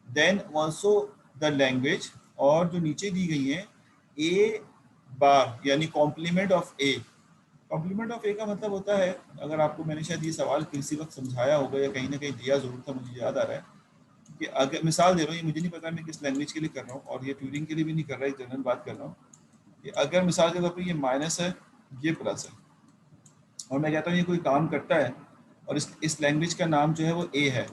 देन ऑल्सो द लैंग्वेज, और जो नीचे दी गई है ए बार यानी complement of A. Complement of A का मतलब होता है, अगर आपको मैंने शायद ये सवाल किसी वक्त समझाया होगा या कहीं ना कहीं दिया जरूर था, मुझे याद आ रहा है कि अगर मिसाल दे रहा हूँ, ये मुझे नहीं पता मैं किस लैंग्वेज के लिए कर रहा हूँ और ये ट्यूरिंग के लिए भी नहीं कर रहा है, जनरल बात कर रहा हूँ कि अगर मिसाल के तौर पर ये माइनस है ये प्लस है और मैं कहता हूँ ये कोई काम करता है और इस लैंग्वेज का नाम जो है वो ए है,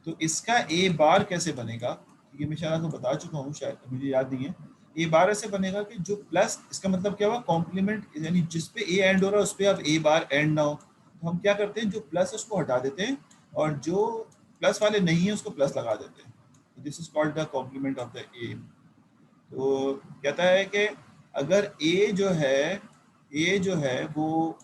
तो इसका ए बार कैसे बनेगा? ये मैं शायद आपको बता चुका हूँ, शायद मुझे याद नहीं है। ए बार ऐसे बनेगा कि जो प्लस, इसका मतलब क्या हुआ, कॉम्प्लीमेंट, यानी जिस पे ए एंड हो रहा है उस पे अब ए बार एंड ना हो, तो हम क्या करते हैं, जो प्लस है उसको हटा देते हैं और जो प्लस वाले नहीं है उसको प्लस लगा देते हैं। This is called the complement of the A. तो कहता है कि अगर ए जो है वो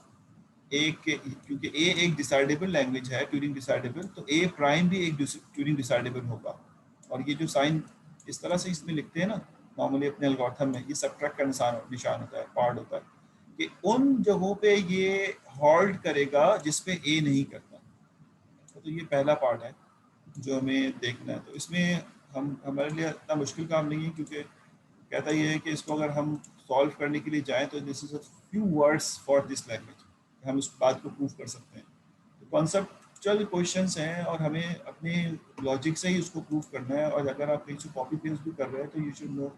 एक, क्योंकि ए एक डिसाइडेबल लैंग्वेज है, ट्यूरिंग डिसाइडेबल, तो ए प्राइम भी एक ट्यूरिंग डिसाइडेबल होगा। और ये जो साइन इस तरह से इसमें लिखते हैं ना नॉर्मली अपने एल्गोरिथम में, ये सब्ट्रैक्ट का निशान होता है, पार्ट होता है, कि उन जगहों पे ये हॉल्ट करेगा जिस पे ए नहीं करता। तो ये पहला पार्ट है जो हमें देखना है। तो इसमें हमारे लिए इतना मुश्किल काम नहीं है, क्योंकि कहता ये है कि इसको अगर हम सॉल्व करने के लिए जाएं तो this is a few words for this language, हम इस बात को प्रूव कर सकते हैं। तो कॉन्सेप्चुअल क्वेश्चंस हैं और हमें अपने लॉजिक से ही उसको प्रूव करना है। और अगर आप कहीं से कॉपी पेस्ट भी कर रहे हैं तो यू शुड नो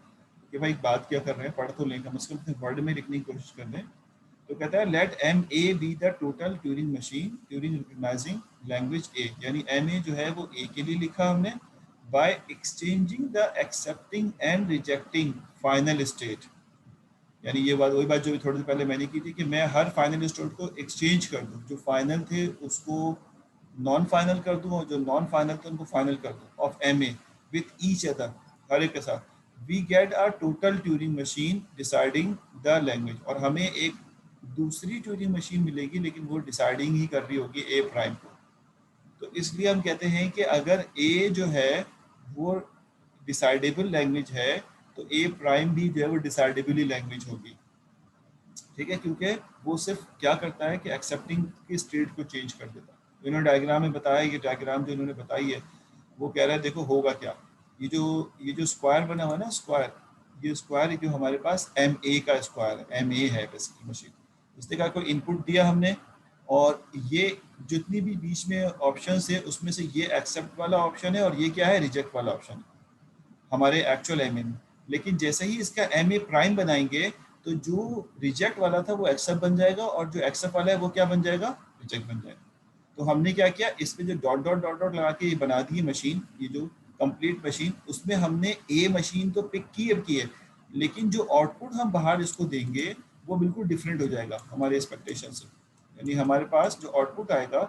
कि भाई बात क्या कर रहे हैं, पढ़ तो लें, कम से कम अपने वर्ड में लिखने की कोशिश कर लें। तो कहता है let M A B the total Turing machine Turing recognizing language A, यानी एम ए जो है वो ए के लिए लिखा हमने, by exchanging the accepting and rejecting final state. यानी ये बात वही बात जो थोड़ी देर पहले मैंने की थी कि मैं हर फाइनल स्टेट को एक्सचेंज कर दूं, जो फाइनल थे उसको नॉन फाइनल कर दूं और जो नॉन फाइनल थे उनको फाइनल कर दूं, of M A with each other, हर एक के साथ। We get a total Turing machine deciding the language, और हमें एक दूसरी ट्यूरिंग मशीन मिलेगी लेकिन वो डिसाइडिंग ही कर रही होगी ए प्राइम को। तो इसलिए हम कहते हैं कि अगर ए जो है वो डिसाइडेबल लैंग्वेज है तो ए प्राइम भी जो है वो डिसाइडेबल लैंग्वेज होगी, ठीक है, क्योंकि वो सिर्फ क्या करता है कि एक्सेप्टिंग की स्टेट को चेंज कर देता है। तो इन्होंने डायग्राम में बताया, ये डायग्राम जो इन्होंने बताई है वो कह रहा है देखो होगा क्या, ये जो स्क्वायर बना हुआ है ना, स्क्वायर, ये स्क्वायर जो हमारे पास एम ए का स्क्वायर है, एम ए है बेसिकली मशीन, इसने का कोई इनपुट दिया हमने, और ये जितनी भी बीच में ऑप्शन है उसमें से ये एक्सेप्ट वाला ऑप्शन है और ये क्या है, रिजेक्ट वाला ऑप्शन है हमारे एक्चुअल एम ए में। लेकिन जैसे ही इसका एम ए प्राइम बनाएंगे तो जो रिजेक्ट वाला था वो एक्सेप्ट बन जाएगा और जो एक्सेप्ट वाला है वो क्या बन जाएगा, रिजेक्ट बन जाएगा। तो हमने क्या किया, इस पे जो डॉट डॉट डॉट डॉट लगा के ये बना दी मशीन, ये जो कंप्लीट मशीन, उसमें हमने ए मशीन तो पिक की है, लेकिन जो आउटपुट हम बाहर इसको देंगे वो बिल्कुल डिफरेंट हो जाएगा हमारे एक्सपेक्टेशन से। यानी हमारे पास जो आउटपुट आएगा,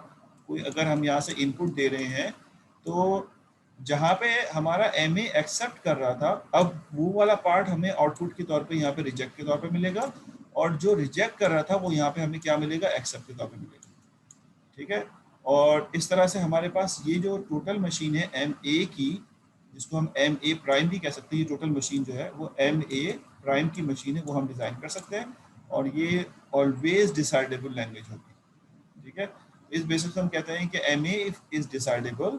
कोई अगर हम यहाँ से इनपुट दे रहे हैं तो जहाँ पे हमारा एम ए एक्सेप्ट कर रहा था, अब वो वाला पार्ट हमें आउटपुट के तौर पे यहाँ पे रिजेक्ट के तौर पे मिलेगा, और जो रिजेक्ट कर रहा था वो यहाँ पे हमें क्या मिलेगा, एक्सेप्ट के तौर पे मिलेगा, ठीक है। और इस तरह से हमारे पास ये जो टोटल मशीन है एम ए की, जिसको हम एम ए प्राइम भी कह सकते हैं, ये टोटल मशीन जो है वो एम ए प्राइम की मशीन है, वो हम डिज़ाइन कर सकते हैं, और ये ऑलवेज डिसाइडेबल लैंग्वेज होगी, ठीक है। इस बेसिस पे हम कहते हैं कि एम ए इज डिसाइडेबल,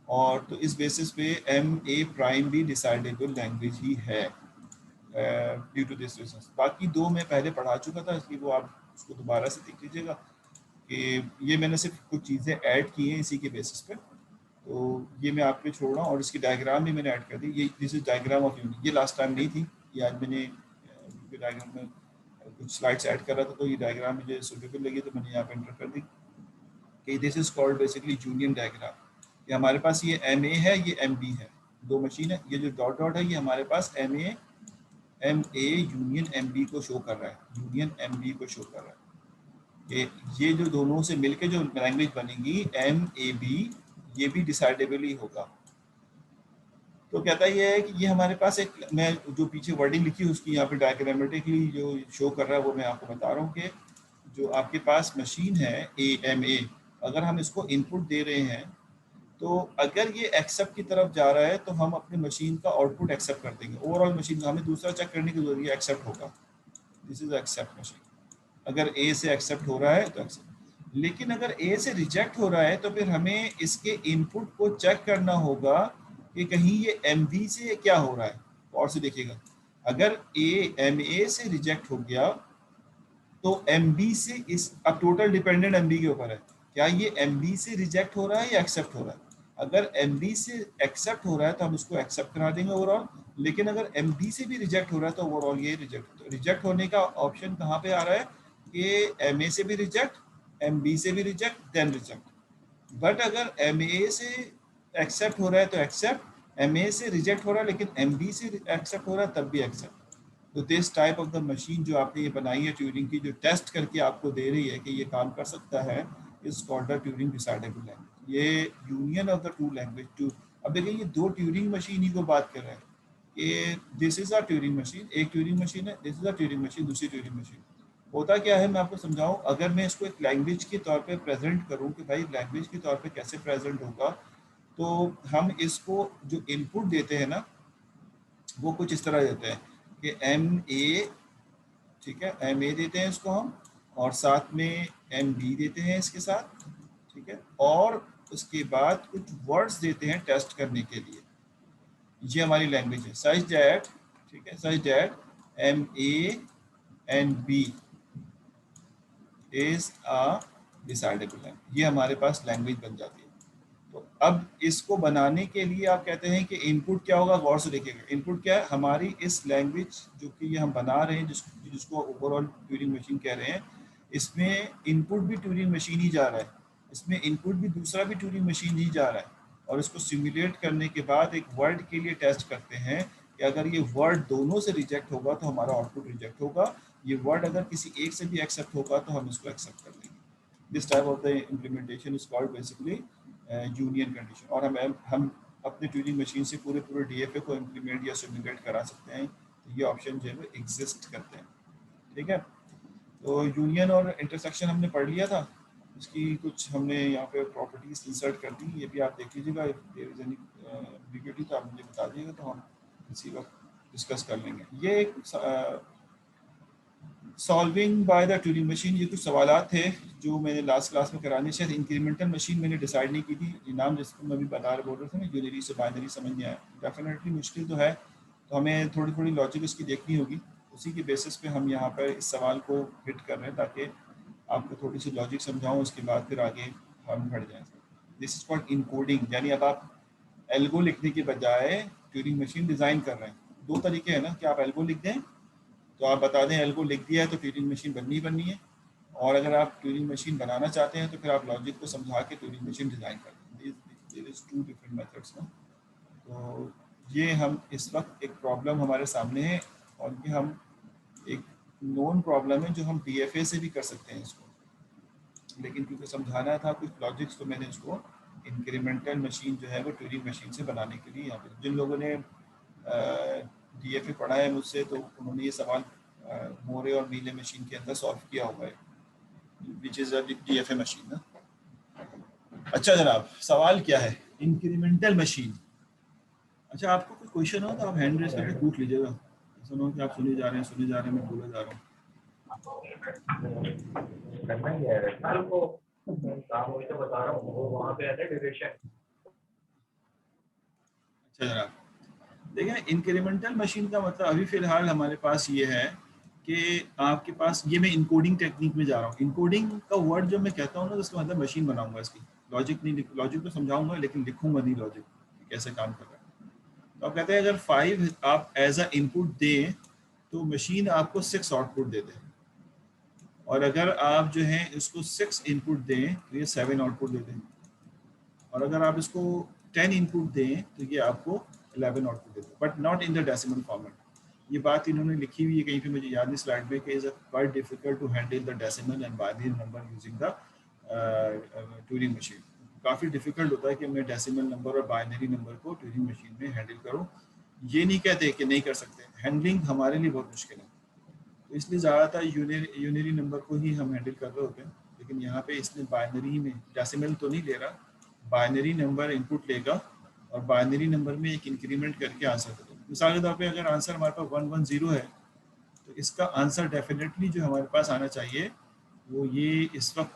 और तो इस बेसिस पे एम ए प्राइम भी डिसाइडेबल लैंग्वेज ही है ड्यू टू दिस रीजन। बाकी दो मैं पहले पढ़ा चुका था, इसलिए वो आप उसको दोबारा से देख लीजिएगा कि ये मैंने सिर्फ कुछ चीज़ें ऐड की हैं इसी के बेसिस पे, तो ये मैं आप पे छोड़ रहा हूँ। और इसकी डायग्राम भी मैंने ऐड कर दी, ये this is diagram of unit, ये लास्ट टाइम नहीं थी, ये आज मैंने डायग्राम में कुछ स्लाइड्स ऐड कर रहा था, तो ये डायग्राम मुझे सुटेबल लगी तो मैंने यहाँ पे एंटर कर दी कि this is called basically union diagram. ये हमारे पास ये एम ए है, ये एम बी है, दो मशीन है, ये जो डॉट डॉट है ये हमारे पास M A union M B को शो कर रहा है, यूनियन एम बी को शो कर रहा है। ये जो दोनों से मिलके जो लैंग्वेज बनेगी एम ए बी, ये भी डिसाइडेबल ही होगा। तो कहता ये है कि ये हमारे पास एक, मैं जो पीछे वर्डिंग लिखी है उसकी यहाँ पे डायग्रामेटिकली जो शो कर रहा है वो मैं आपको बता रहा हूँ कि जो आपके पास मशीन है ए एम ए, अगर हम इसको इनपुट दे रहे हैं तो अगर ये एक्सेप्ट की तरफ जा रहा है तो हम अपने मशीन का आउटपुट एक्सेप्ट कर देंगे, ओवरऑल मशीन का हमें दूसरा चेक करने की जरूरत है, एक्सेप्ट होगा, दिस इज एक्सेप्ट मशीन। अगर ए से एक्सेप्ट हो रहा है तो एक्सेप्ट, लेकिन अगर ए से रिजेक्ट हो रहा है तो फिर हमें इसके इनपुट को चेक करना होगा कि कहीं ये एम बी से क्या हो रहा है। और से देखिएगा, अगर ए एम ए से रिजेक्ट हो गया तो एम बी से इस, अब टोटल डिपेंडेंट एम बी के ऊपर है, क्या ये एम बी से रिजेक्ट हो रहा है या एक्सेप्ट हो रहा है। अगर एम बी से एक्सेप्ट हो रहा है तो हम उसको एक्सेप्ट करा देंगे ओवरऑल, लेकिन अगर एम बी से भी रिजेक्ट हो रहा है तो ओवरऑल ये रिजेक्ट। तो रिजेक्ट होने का ऑप्शन कहाँ पे आ रहा है कि एम ए से भी रिजेक्ट, एम बी से भी रिजेक्ट, देन रिजेक्ट। बट अगर एम ए से एक्सेप्ट हो रहा है तो एक्सेप्ट, MA से रिजेक्ट हो रहा है लेकिन MB से एक्सेप्ट हो रहा है तब भी एक्सेप्ट। तो this type of the machine जो आपने ये बनाई है ट्यूरिंग की, जो टेस्ट करके आपको दे रही है कि ये काम कर सकता है, is called the Turing decidable language. ये union of the two language too. अब देखिए ये दो ट्यूरिंग मशीन ही को बात कर रहे हैं कि this is a Turing machine, एक ट्यूरिंग मशीन है, this is a Turing machine, दूसरी ट्यूरिंग मशीन। होता क्या है मैं आपको समझाऊं, अगर मैं इसको एक लैंग्वेज के तौर पे प्रेजेंट करूं कि भाई लैंग्वेज के तौर पे कैसे प्रेजेंट होगा, तो हम इसको जो इनपुट देते हैं ना वो कुछ इस तरह देते हैं कि MA, ठीक है, MA देते हैं इसको हम, और साथ में MB देते हैं इसके साथ, ठीक है, और उसके बाद कुछ वर्ड्स देते हैं टेस्ट करने के लिए। ये हमारी लैंग्वेज है सच दैट, ठीक है, such that MA and B is a decidable language. ये हमारे पास लैंग्वेज बन जाती है। तो अब इसको बनाने के लिए आप कहते हैं कि इनपुट क्या होगा, गौर से देखिएगा। इनपुट क्या है, हमारी इस लैंग्वेज जो कि ये हम बना रहे हैं, जिसको ओवरऑल ट्यूरिंग मशीन कह रहे हैं, इसमें इनपुट भी ट्यूरिंग मशीन ही जा रहा है, इसमें इनपुट भी दूसरा भी ट्यूरिंग मशीन ही जा रहा है। और इसको सिमुलेट करने के बाद एक वर्ड के लिए टेस्ट करते हैं कि अगर ये वर्ड दोनों से रिजेक्ट होगा तो हमारा आउटपुट रिजेक्ट होगा, ये वर्ड अगर किसी एक से भी एक्सेप्ट होगा तो हम इसको एक्सेप्ट कर लेंगे। This type of the implementation is called basically union condition. और हम अपने ट्यूरिंग मशीन से पूरे DFA को इम्प्लीमेंट या सिमुलेट करा सकते हैं। तो ये ऑप्शन जो है वो एग्जिस्ट करते हैं, ठीक है। तो यूनियन और इंटरसेक्शन हमने पढ़ लिया था, इसकी कुछ हमने यहाँ पे प्रॉपर्टीज इंसर्ट कर दी, ये भी आप देख लीजिएगा। एम्बिग्युइटी तो आप मुझे बता दीजिएगा तो हम इसी वक्त डिस्कस कर लेंगे। ये एक solving by the Turing machine, ये कुछ सवालात थे जो मैंने लास्ट क्लास में कराने। शायद इंक्रीमेंटल मशीन मैंने डिसाइड नहीं की थी, नाम जिसको मैं भी बता रहा बोल रहा था ना, यूनिरी से बाइनरी समझ नहीं आया। डेफिनेटली मुश्किल तो है, तो हमें थोड़ी थोड़ी लॉजिक इसकी देखनी होगी, उसी के बेसिस पे हम यहाँ पर इस सवाल को हिट कर रहे हैं ताकि आपको थोड़ी सी लॉजिक समझाऊँ, उसके बाद फिर आगे हम बढ़ जाएँ। दिस इज कॉल्ड इनकोडिंग, यानी अब आप एल्गो लिखने के बजाय ट्यूरिंग मशीन डिज़ाइन कर रहे हैं। दो तरीके हैं ना, कि आप एल्गो लिख दें तो आप बता दें एल्गो लिख दिया है तो ट्यूरिंग मशीन बननी है, और अगर आप ट्यूरिंग मशीन बनाना चाहते हैं तो फिर आप लॉजिक को समझा के ट्यूरिंग मशीन डिज़ाइन कर दें। There is two different methods ना। तो ये हम इस वक्त एक प्रॉब्लम हमारे सामने है, और ये हम एक नोन प्रॉब्लम है जो हम DFA से भी कर सकते हैं इसको, लेकिन क्योंकि समझाना था कुछ लॉजिक्स तो मैंने इसको इंक्रीमेंटल मशीन जो है वो ट्यूरिंग मशीन से बनाने के लिए यहाँ पे, जिन लोगों ने DFA पढ़ा है मुझसे तो उन्होंने ये सवाल मोरे और मीले मशीन के अंदर सॉल्व किया हुआ है, which is a DFA machine ना। अच्छा जनाब, सवाल क्या है, इंक्रीमेंटल मशीन। अच्छा, आपको कोई क्वेश्चन हो तो आप हैंड रेस करके पूछ लीजिएगा, ऐसा ना हो कि आप सुने जा रहे हैं मैं बोला जा रहा हूँ। अच्छा जनाब, देखिए इंक्रीमेंटल मशीन का मतलब अभी फ़िलहाल हमारे पास ये है कि आपके पास, ये मैं इनकोडिंग टेक्निक में जा रहा हूँ। इनकोडिंग का वर्ड जब मैं कहता हूँ ना तो इसका मतलब मशीन बनाऊंगा, इसकी लॉजिक नहीं, लॉजिक तो समझाऊंगा लेकिन लिखूंगा नहीं लॉजिक कैसे काम कर रहा है। तो आप कहते हैं अगर 5 आप एज अ इनपुट दें तो मशीन आपको 6 आउटपुट दे दे, और अगर आप जो है इसको 6 इनपुट दें तो ये 7 आउटपुट दे दें, और अगर आप इसको 10 इनपुट दें तो ये आपको 11 आउटपुट देते हैं, but not in the decimal format. ये बात इन्होंने लिखी हुई है कहीं पे, मुझे याद नहीं स्लाइड में, कि is quite difficult to handle the decimal and binary number using the Turing machine. काफ़ी डिफिकल्ट होता है कि मैं डेसिमल नंबर और बाइनरी नंबर को ट्यूरिंग मशीन में हैंडल करूँ। ये नहीं कहते कि नहीं कर सकते, हैंडलिंग हमारे लिए बहुत मुश्किल है, तो इसलिए ज़्यादातर यूनरी नंबर को ही हम हैंडल कर रहे होते हैं। लेकिन यहाँ पे इसने बाइनरी में, डेसिमल तो नहीं ले रहा, बाइनरी नंबर इनपुट लेगा और बाइनरी नंबर में एक इंक्रीमेंट करके आंसर देगा। मिसाल के तौर पे अगर आंसर हमारे पास 110 है तो इसका आंसर डेफिनेटली जो हमारे पास आना चाहिए वो ये इस वक्त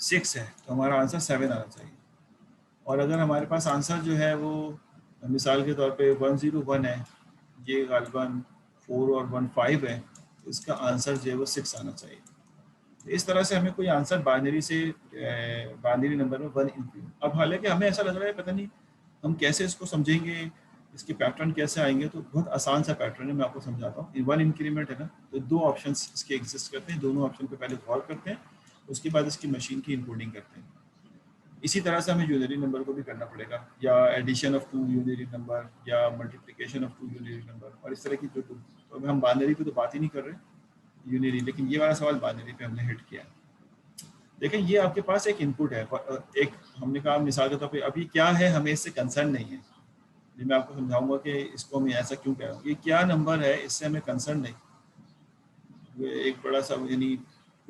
6 है, तो हमारा आंसर 7 आना चाहिए। और अगर हमारे पास आंसर जो है वो मिसाल के तौर पे 101 है, ये गालिबन 4 और 1 5 है, तो इसका आंसर जो है वो 6 आना चाहिए। इस तरह से हमें कोई आंसर बाइनरी से बाइनरी नंबर में 1 इंक्रीमेंट। अब हालांकि हमें ऐसा लग रहा है पता नहीं हम कैसे इसको समझेंगे, इसके पैटर्न कैसे आएंगे, तो बहुत आसान सा पैटर्न है, मैं आपको समझाता हूँ। 1 इंक्रीमेंट है ना, तो 2 ऑप्शंस इसके एग्जिस्ट करते हैं, दोनों ऑप्शन पे पहले गौर करते हैं, उसके बाद इसकी मशीन की इनकोडिंग करते हैं। इसी तरह से हमें यूनिरी नंबर को भी करना पड़ेगा, या एडिशन ऑफ 2 यूनिरी नंबर, या मल्टीप्लिकेशन ऑफ 2 यूनिरी नंबर, और इस तरह की जो तो अभी हम बाइनरी पे तो बात ही नहीं कर रहे, यूनिरी, लेकिन ये वाला सवाल बाइनरी पे हमने हिट किया। देखें ये आपके पास एक इनपुट है, एक हमने कहा मिसाल के तौर पे अभी क्या है हमें इससे कंसर्न नहीं है, ये मैं आपको समझाऊंगा कि इसको मैं ऐसा क्यों कह रहा हूँ। ये क्या नंबर है इससे हमें कंसर्न नहीं, ये एक बड़ा सा यानी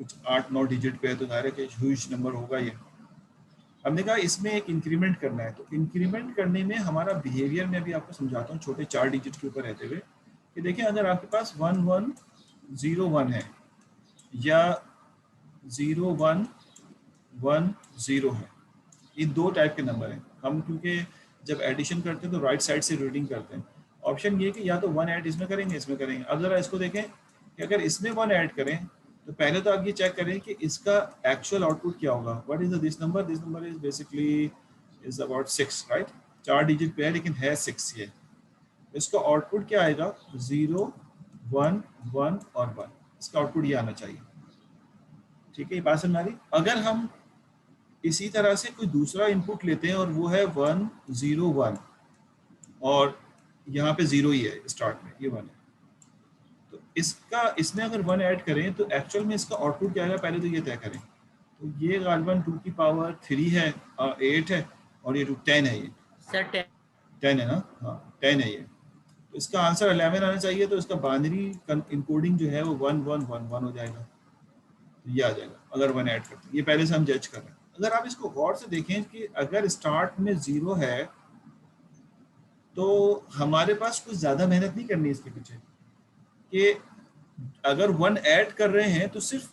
कुछ 8-9 डिजिट पे है तो जाहिर है कि ह्यूज नंबर होगा ये। हमने कहा इसमें एक इंक्रीमेंट करना है, तो इंक्रीमेंट करने में हमारा बिहेवियर में अभी आपको समझाता हूँ छोटे 4 डिजिट के ऊपर रहते हुए कि देखें अगर आपके पास 1101 है या 0110 है, ये 2 टाइप के नंबर हैं। हम क्योंकि जब एडिशन करते हैं तो राइट साइड से रीडिंग करते हैं, ऑप्शन ये कि या तो 1 ऐड इसमें करेंगे इसमें करेंगे। अब जरा इसको देखें कि अगर इसमें 1 ऐड करें तो पहले तो आप ये चेक करें कि इसका एक्चुअल आउटपुट क्या होगा। What is this number is basically is about 6, right, 4 digit पे है लेकिन है 6 ये। इसका आउटपुट क्या आएगा 0 1 1 और 1, इसका आउटपुट ये आना चाहिए। ठीक है, ये बात समझ आ रही। अगर हम इसी तरह से कोई दूसरा इनपुट लेते हैं और वो है 101 और यहाँ पे 0 ही है स्टार्ट में, ये 1 है, तो इसका इसमें अगर 1 ऐड करें तो एक्चुअल में इसका आउटपुट क्या आएगा पहले तो ये तय करें। तो ये गालिबन 2 की पावर 3 है, 8 है, और ये 10 है, ये सर 10 है ना, हाँ 10 है ये। तो इसका आंसर 11 आना चाहिए, तो इसका बाइनरी इनकोडिंग जो है वो 1111 हो जाएगा, तो ये आ जाएगा अगर 1 ऐड करते हैं। ये पहले से हम जज कर रहे हैं। अगर आप इसको गौर से देखें कि अगर स्टार्ट में 0 है तो हमारे पास कुछ ज़्यादा मेहनत नहीं करनी इसके पीछे, कि अगर 1 ऐड कर रहे हैं तो सिर्फ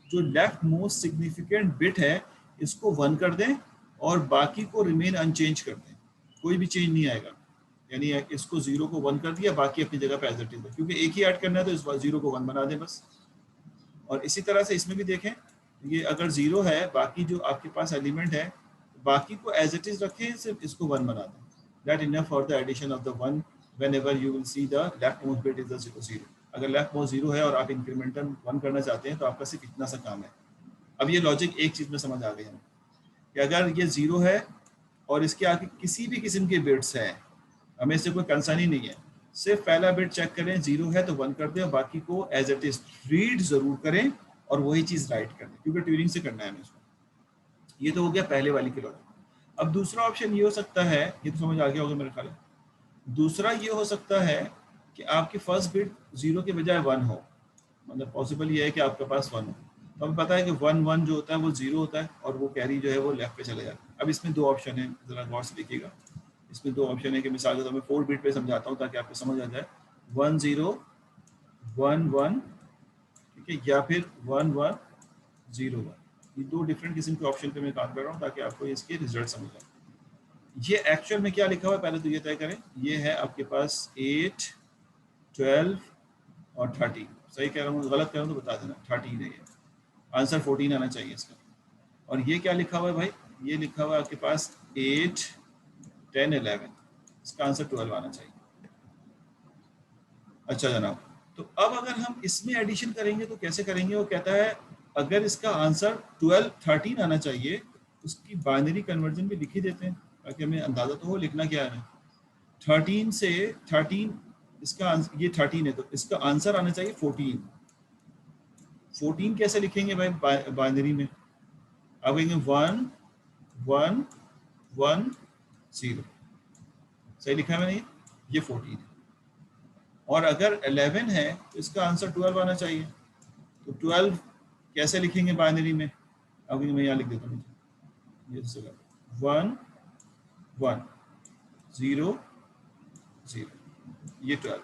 जो लेफ्ट मोस्ट सिग्निफिकेंट बिट है इसको 1 कर दें और बाकी को रिमेन अनचेंज कर दें, कोई भी चेंज नहीं आएगा। यानी इसको 0 को 1 कर दिया, बाकी अपनी जगह पे एज इट इज है, क्योंकि एक ही ऐड करना है तो इस 0 को 1 बना दें बस। और इसी तरह से इसमें भी देखें, ये अगर 0 है, बाकी जो आपके पास एलिमेंट है बाकी को एज इट इज रखें, सिर्फ इसको 1 बना दें। That enough for the addition of the 1 whenever you will see the left most bit is the 0 0। अगर लेफ्ट मोस्ट 0 है और आप इंक्रीमेंटल 1 करना चाहते हैं तो आपका सिर्फ इतना सा काम है। अब ये लॉजिक एक चीज़ में समझ आ गई हमें कि अगर ये 0 है और इसके आगे किसी भी किस्म के बिट्स हैं, हमें इससे कोई कंसर्न ही नहीं है, सिर्फ पहला बिट चेक करें, 0 है तो 1 कर दें और बाकी को एज इट इज रीड जरूर करें और वही चीज़ राइट कर दें, क्योंकि ट्यूरिंग से करना है हमें इसको। ये तो हो गया पहले वाली की लॉजिक। अब दूसरा ऑप्शन ये हो सकता है, ये तो समझ आ गया होगा मेरे ख्याल में। दूसरा ये हो सकता है कि आपकी फर्स्ट बिट 0 के बजाय 1 हो, मतलब पॉसिबल ये है कि आपके पास 1 हो। तो हमें पता है कि 1 1 जो होता है वो 0 होता है और वो कैरी जो है वो लेफ्ट पे चले जाता है। अब इसमें 2 ऑप्शन है, जरा गौर से देखिएगा। इसमें 2 ऑप्शन है कि मिसाल के तौर पर 4 बिट पे समझाता हूँ ताकि आपको समझ आ जाए। 1 0 1 1, ठीक है, या फिर 1 1 0 1। ये 2 डिफरेंट किस्म के ऑप्शन पे मैं काम कर रहा हूँ ताकि आपको इसके रिजल्ट समझ आए। ये एक्चुअल में क्या लिखा हुआ है पहले तो ये तय करें। ये है आपके पास 8 12 और 13। सही कह रहा हूँ, गलत कह रहा हूँ तो बता देना। 13 है ये, आंसर 14 आना चाहिए इसका। और ये क्या लिखा हुआ है भाई, ये लिखा हुआ है आपके पास 8 10 11, इसका आंसर 12 आना चाहिए। अच्छा जनाब, तो अब अगर हम इसमें एडिशन करेंगे तो कैसे करेंगे? वो कहता है अगर इसका आंसर 12 13 आना चाहिए, उसकी बाइनरी कन्वर्जन भी लिख ही देते हैं ताकि हमें अंदाजा तो हो लिखना क्या है। 13 से 13 इसका ये 13 है तो इसका आंसर आना चाहिए 14। 14 कैसे लिखेंगे भाई बाइनरी में? आप कहेंगे 1 1 1 0, सही लिखा है मैंने, ये 14 है। और अगर 11 है तो इसका आंसर 12 आना चाहिए। तो 12 कैसे लिखेंगे बाइनरी में? अब मैं यहाँ लिख देता हूँ, ये 1 1 0 0, ये 12।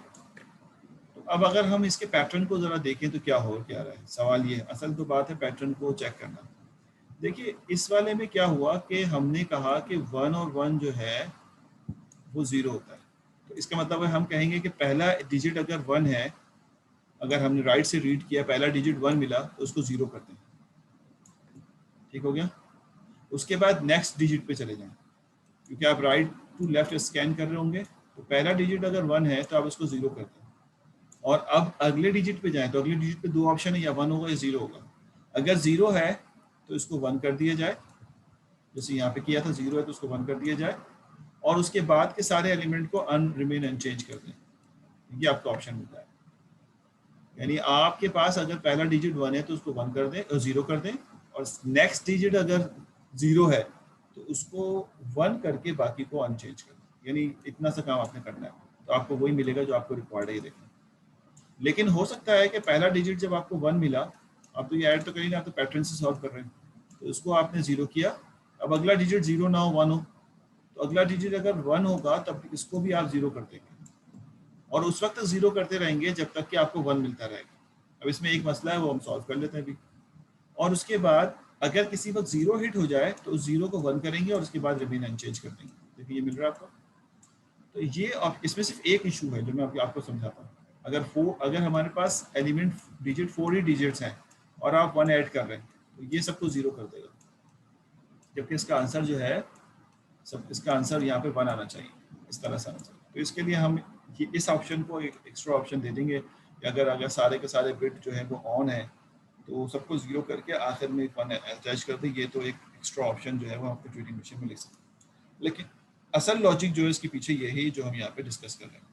तो अब अगर हम इसके पैटर्न को जरा देखें तो क्या हो क्या रहा है। सवाल ये है, असल तो बात है पैटर्न को चेक करना। देखिए इस वाले में क्या हुआ कि हमने कहा कि 1 और 1 जो है वो 0 होता है, तो इसका मतलब है हम कहेंगे कि पहला डिजिट अगर 1 है, अगर हमने राइट से रीड किया पहला डिजिट 1 मिला तो उसको 0 करते हैं। ठीक हो गया? उसके बाद नेक्स्ट डिजिट पे चले जाएं, क्योंकि आप राइट टू लेफ्ट स्कैन कर रहे होंगे, तो पहला डिजिट अगर 1 है तो आप उसको 0 करते हैं। और अब अगले डिजिट पे जाएं तो अगले डिजिट पे 2 ऑप्शन है, या 1 होगा या 0 होगा। अगर 0 है तो इसको 1 कर दिया जाए, जैसे यहाँ पे किया था 0 है तो उसको 1 कर दिया जाए और उसके बाद के सारे एलिमेंट को रिमेन अनचेंज कर दें। ये आपका ऑप्शन होता है। यानी आपके पास अगर पहला डिजिट 1 है तो उसको 1 कर दें और 0 कर दें, और नेक्स्ट डिजिट अगर 0 है तो उसको 1 करके बाकी को अनचेंज कर दें। यानी इतना सा काम आपने करना है, तो आपको वही मिलेगा जो आपको रिक्वायर्ड है ये देखना। लेकिन हो सकता है कि पहला डिजिट जब आपको 1 मिला, आप तो ये ऐड तो करेंगे, आप तो पैटर्न से सॉल्व कर रहे हैं, तो उसको आपने 0 किया, अब अगला डिजिट 0 ना हो 1 हो, तो अगला डिजिट अगर 1 होगा तब इसको भी आप 0 कर देंगे और उस वक्त 0 करते रहेंगे जब तक कि आपको 1 मिलता रहेगा। अब इसमें एक मसला है, वो हम सॉल्व कर लेते हैं अभी। और उसके बाद अगर किसी वक्त 0 हिट हो जाए तो उस 0 को 1 करेंगे और उसके बाद रिमेन अनचेंज कर देंगे। देखिए ये मिल रहा है आपको। तो ये इसमें सिर्फ एक इशू है जो मैं आपको समझाता हूँ। अगर हमारे पास एलिमेंट डिजिट 4 ही डिजिट्स हैं और आप 1 ऐड कर रहे हैं तो ये सबको 0 कर देगा, जबकि इसका आंसर जो है इसका आंसर यहाँ पे 1 आना चाहिए, इस तरह से आना चाहिए। तो इसके लिए हम इस ऑप्शन को एक एक्स्ट्रा ऑप्शन दे देंगे कि अगर सारे के सारे बिट जो है वो ऑन है तो सबको 0 करके आखिर में 1 अटैच कर दें। ये तो एक एक्स्ट्रा ऑप्शन जो है वो आपको ट्यूरिंग मशीन में लिख सकते हैं। लेकिन असल लॉजिक जो है इसके पीछे यही जो हम यहाँ पे डिस्कस कर रहे हैं,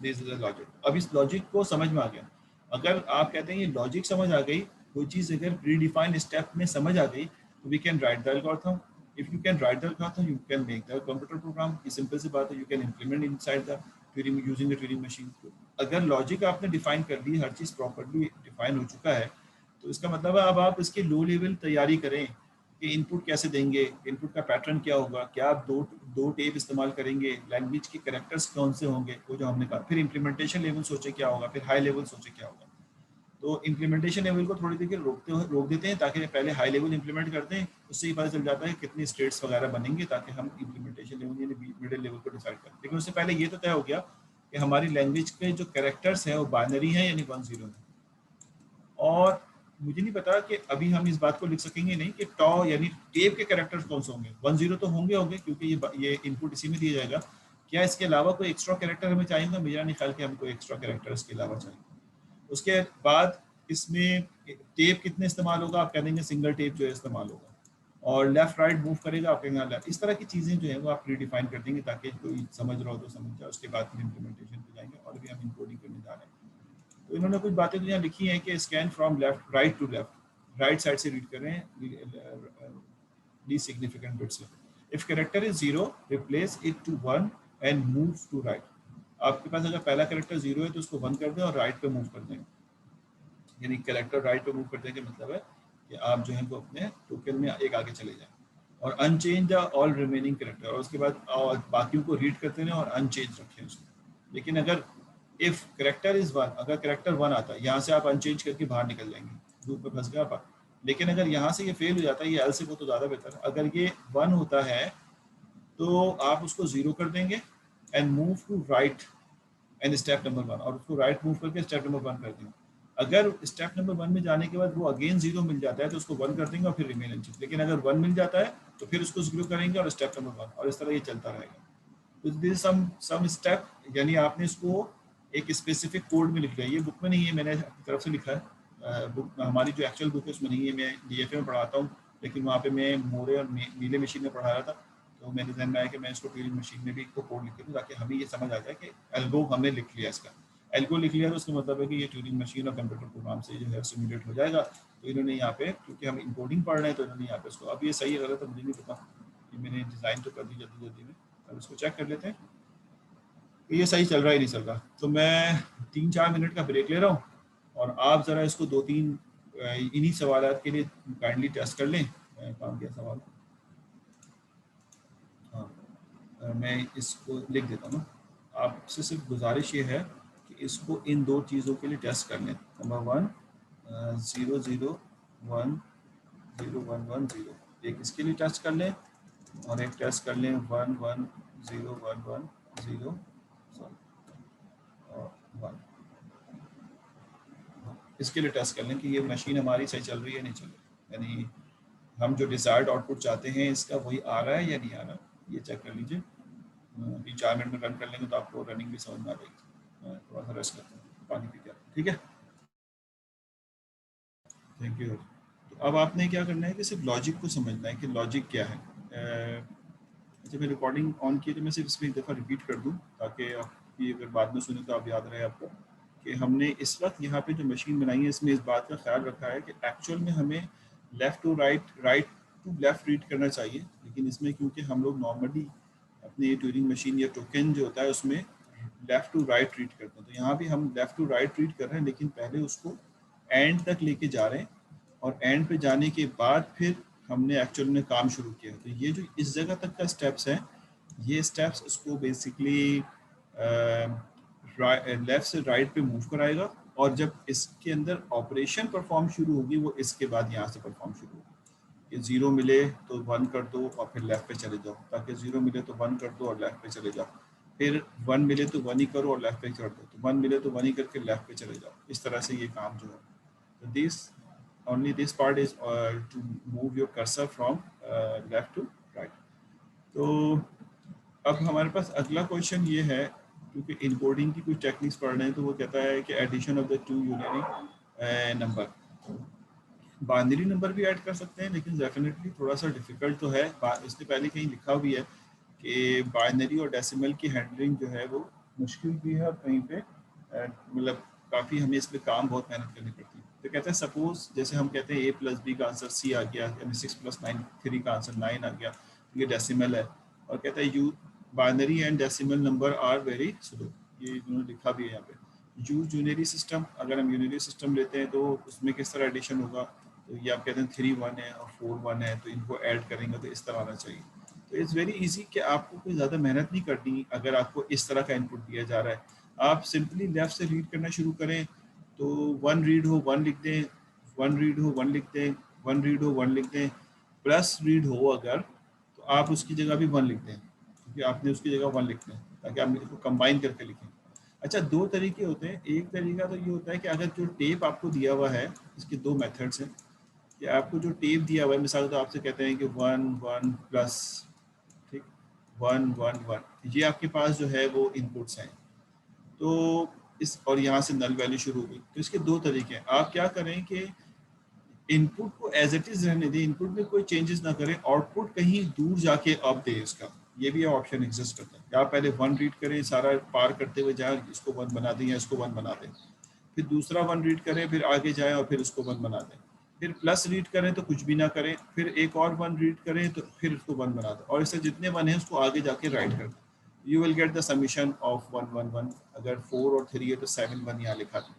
दिस इज अ लॉजिक। अब इस लॉजिक को समझ में आ गया। अगर आप कहते हैं ये लॉजिक समझ आ गई, कोई चीज़ अगर प्री डिफाइंड स्टेप में समझ आ गई तो we can write the algorithm. If you can write the algorithm you can make the computer program. ये सिंपल सी बात है, you can implement inside the Turing using the Turing machine. अगर लॉजिक आपने डिफाइन कर ली, हर चीज़ प्रॉपर्ली डिफाइन हो चुका है, तो इसका मतलब है अब आप इसकी लो लेवल तैयारी करें कि इनपुट कैसे देंगे, इनपुट का पैटर्न क्या होगा, क्या आप दो टेप इस्तेमाल करेंगे, लैंग्वेज के कैरेक्टर्स कौन से होंगे, वो जो हमने कहा। फिर इम्प्लीमेंटेशन लेवल सोचे क्या होगा, फिर हाई लेवल सोचे क्या होगा। तो इम्प्लीमेंटेशन लेवल को थोड़ी देर रोक देते हैं ताकि पहले हाई लेवल इम्प्लीमेंट करते हैं, उससे ही पता चल जाता है कितनी स्टेट्स वगैरह बनेंगे ताकि हम इम्प्लीमेंटेशन लेवल यानी मिडिल लेवल को डिसाइड करें। लेकिन उससे पहले ये तो तय हो गया कि हमारी लैंग्वेज के जो कैरेक्टर्स हैं वो बाइनरी हैं यानी 1-0 है। और मुझे नहीं पता कि अभी हम इस बात को लिख सकेंगे नहीं कि टॉ यानी टेप के कैरेक्टर्स कौन से होंगे। 1-0 तो होंगे क्योंकि ये इनपुट इसी में दिया जाएगा। क्या इसके अलावा कोई एक्स्ट्रा कैरेक्टर हमें चाहिए? मेरा नहीं ख्याल कि हमको एक्स्ट्रा कैरेक्टर इसके अलावा चाहिए। उसके बाद इसमें टेप कितने इस्तेमाल होगा, आप कह देंगे सिंगल टेप जो है इस्तेमाल होगा, और लेफ्ट राइट मूव करेगा आप कहेंगे लेफ्ट। इस तरह की चीज़ें जो है वो आप प्रीडिफाइन कर देंगे ताकि कोई समझ रहा हो तो समझ जाए। उसके बाद फिर इम्प्लीमेंटेशन पे जाएंगे और अभी हम इनकोडिंग करने जा रहे हैं। तो इन्होंने कुछ बातें तो यहाँ लिखी हैं कि scan from left right to left, right side से रीड कर रहे हैं लीस्ट सिग्निफिकेंट बिट से। If character is 0 replace it to 1 and move to right. आपके पास अगर पहला कैरेक्टर 0 है तो उसको 1 कर दें और राइट पे मूव कर दें, यानी कैरेक्टर राइट पे मूव कर दें का मतलब है कि आप जो है वो अपने टोकन में एक आगे चले जाएं। और unchange the all remaining character, और उसके बाद बाकियों को रीड करते रहें और अनचेंज रखें उसको। लेकिन अगर इफ कैरेक्टर इज 1, अगर कैरेक्टर 1 आता है यहाँ से आप अनचेंज करके बाहर निकल जाएंगे, लूप में फंस गया आप। लेकिन अगर यहाँ से ये फेल हो जाता है, ये एल से वो तो ज़्यादा बेहतर है। अगर ये 1 होता है तो आप उसको 0 कर देंगे and move to right and step number 1, और उसको राइट मूव करके स्टेप नंबर 1 कर देंगे। अगर स्टेप नंबर 1 में जाने के बाद वो अगेन 0 मिल जाता है तो उसको 1 कर देंगे और फिर रिमेन अनचेंज। लेकिन अगर 1 मिल जाता है तो फिर उसको 0 करेंगे और स्टेप नंबर 1, और इस तरह ये चलता रहेगा। तो दिस सम स्टेप, यानी आपने इसको एक स्पेसिफिक कोड में लिख लिया। ये बुक में नहीं है, मैंने अपनी तरफ से लिखा है। बुक हमारी जो एक्चुअल बुक है उसमें नहीं है, मैं DFA में पढ़ाता हूँ, लेकिन वहाँ पे मैं मोरे और नीले मशीन में पढ़ा रहा था, तो मेरे जहन में आया कि मैं इसको ट्यूरिंग मशीन में भी इसको कोड लिख दूँ ताकि हमें ये समझ आ जाए कि एल्गो हमने लिख लिया। इसका एल्गो लिख लिया तो उसका मतलब है कि ये ट्यूरिंग मशीन और कंप्यूटर प्रोग्राम से जो है सिमुलेट हो जाएगा। तो इन्होंने यहाँ पे, क्योंकि हम इनकोडिंग पढ़ रहे हैं, तो इन्होंने यहाँ पे इसको, अब ये सही है गलत तो मुझे नहीं पता, ये मैंने डिज़ाइन तो कर दी जल्दी में। अब इसको चेक कर लेते हैं कि ये सही चल रहा है नहीं चल रहा। तो मैं 3-4 मिनट का ब्रेक ले रहा हूँ और आप ज़रा इसको 2-3 इन्हीं सवालात के लिए काइंडली टेस्ट कर लें। काम किया सवाल, हाँ मैं इसको लिख देता हूँ ना। आपसे सिर्फ गुजारिश ये है कि इसको इन 2 चीज़ों के लिए टेस्ट कर लें। नंबर 1 0 0 1 0 1 1 0, एक इसके लिए टेस्ट कर लें और एक टेस्ट कर लें 1 1 0 1 1 0 और 1। इसके लिए टेस्ट कर लें कि ये मशीन हमारी सही चल रही है नहीं चल रही, यानी हम जो डिजायर्ड आउटपुट चाहते हैं इसका वही आ रहा है या नहीं आ रहा, ये चेक कर लीजिए। अभी 4 मिनट में रन कर लेंगे तो आपको रनिंग भी समझ में आ जाएगी। थोड़ा सा रेस्ट करते हैं, पानी पी के, ठीक है। Thank you. तो अब आपने क्या करना है कि सिर्फ लॉजिक को समझना है कि लॉजिक क्या है। अच्छा, मैं रिकॉर्डिंग ऑन की तो मैं सिर्फ इसमें एक दफ़ा रिपीट कर दूं ताकि आपकी अगर बाद में सुने तो आप याद रहे आपको कि हमने इस वक्त यहाँ पे जो मशीन बनाई है इसमें इस बात का ख्याल रखा है कि एक्चुअल में हमें left to right, right to left read करना चाहिए, लेकिन इसमें क्योंकि हम लोग नॉर्मली अपने ट्यूरिंग मशीन या टोकन जो होता है उसमें लेफ़्ट टू राइट रीड करते हैं, तो यहाँ भी हम लेफ़्ट टू राइट रीड कर रहे हैं, लेकिन पहले उसको एंड तक लेके जा रहे हैं और एंड पे जाने के बाद फिर हमने एक्चुअल में काम शुरू किया। तो ये जो इस जगह तक का स्टेप्स हैं, ये स्टेप्स उसको बेसिकली लेफ़्ट से राइट पे मूव कराएगा, और जब इसके अंदर ऑपरेशन परफॉर्म शुरू होगी वो इसके बाद यहाँ से परफॉर्म शुरू होगी। ये 0 मिले तो 1 कर दो और फिर लेफ़्ट पे चले जाओ, ताकि 0 मिले तो 1 कर दो और लेफ़्ट पे चले जाओ, फिर 1 मिले तो 1 ही करो और लेफ़्ट पे कर दो, तो 1 मिले तो 1 ही करके लेफ़्ट पे चले जाओ। इस तरह से ये काम जो है, तो this only this part is to move your cursor from left to right। तो अब हमारे पास अगला क्वेश्चन ये है, क्योंकि इनकोडिंग की कुछ टेक्निक्स पढ़ रहे हैं, तो वो कहता है कि addition of the two unary number, binary number भी ऐड कर सकते हैं, लेकिन डेफिनेटली थोड़ा सा डिफिकल्ट तो है। इसने पहले कहीं लिखा भी है कि बाइनरी और डेसिमल की हैंडलिंग जो है वो मुश्किल भी है, और कहीं पे मतलब काफ़ी हमें इसमें काम बहुत मेहनत करनी पड़ती है। तो कहते हैं सपोज जैसे हम कहते हैं a प्लस बी का आंसर c आ गया, यानी 6 प्लस 9 3 का आंसर 9 आ गया, ये डेसिमल है, और कहता है you binary and decimal number are very slow, ये इन्होंने लिखा भी है यहाँ पे। यूज यूनरी सिस्टम, अगर हम यूनरी सिस्टम लेते हैं तो उसमें किस तरह एडिशन होगा, तो ये आप कहते हैं 3 1 है और 4 1 है, तो इनको ऐड करेंगे तो इस तरह आना चाहिए। तो इट्स वेरी इजी कि आपको कोई ज़्यादा मेहनत नहीं करनी अगर आपको इस तरह का इनपुट दिया जा रहा है। आप सिंपली लेफ्ट से रीड करना शुरू करें, तो 1 रीड हो 1 लिख दें, 1 रीड हो 1 लिख दें, 1 रीड हो 1 लिख दें, प्लस रीड हो अगर तो आप उसकी जगह भी 1 लिख दें, क्योंकि आपने उसकी जगह 1 लिखना है ताकि आप इसको कंबाइन करके लिखें। अच्छा, 2 तरीके होते हैं। एक तरीका तो ये होता है कि अगर जो टेप आपको दिया हुआ है, इसके 2 मेथड्स हैं कि आपको जो टेप दिया हुआ है, मिसाल तो आपसे कहते हैं कि 1 1 प्लस, ठीक, 1 1 1, ये आपके पास जो है वो इनपुट्स हैं, तो इस और यहाँ से नल वैल्यू शुरू हुई। तो इसके 2 तरीके हैं। आप क्या करें कि इनपुट को एज इट इज रहने दें, इनपुट में कोई चेंजेस ना करें, आउटपुट कहीं दूर जाके आप दें इसका, ये भी ऑप्शन एग्जिस्ट करता है। या आप पहले 1 रीड करें, सारा पार करते हुए जाए, इसको 1 बना दें या इसको 1 बना दें, फिर दूसरा 1 रीड करें, फिर आगे जाएं और फिर उसको 1 बना दें, फिर प्लस रीड करें तो कुछ भी ना करें, फिर एक और 1 रीड करें तो फिर उसको 1 बना दें, और इससे जितने 1 हैं उसको आगे जाके राइट कर दें। You will get the summation of 1 1 1। अगर 4 और 3 है तो 7 1 यहाँ लिखा दें।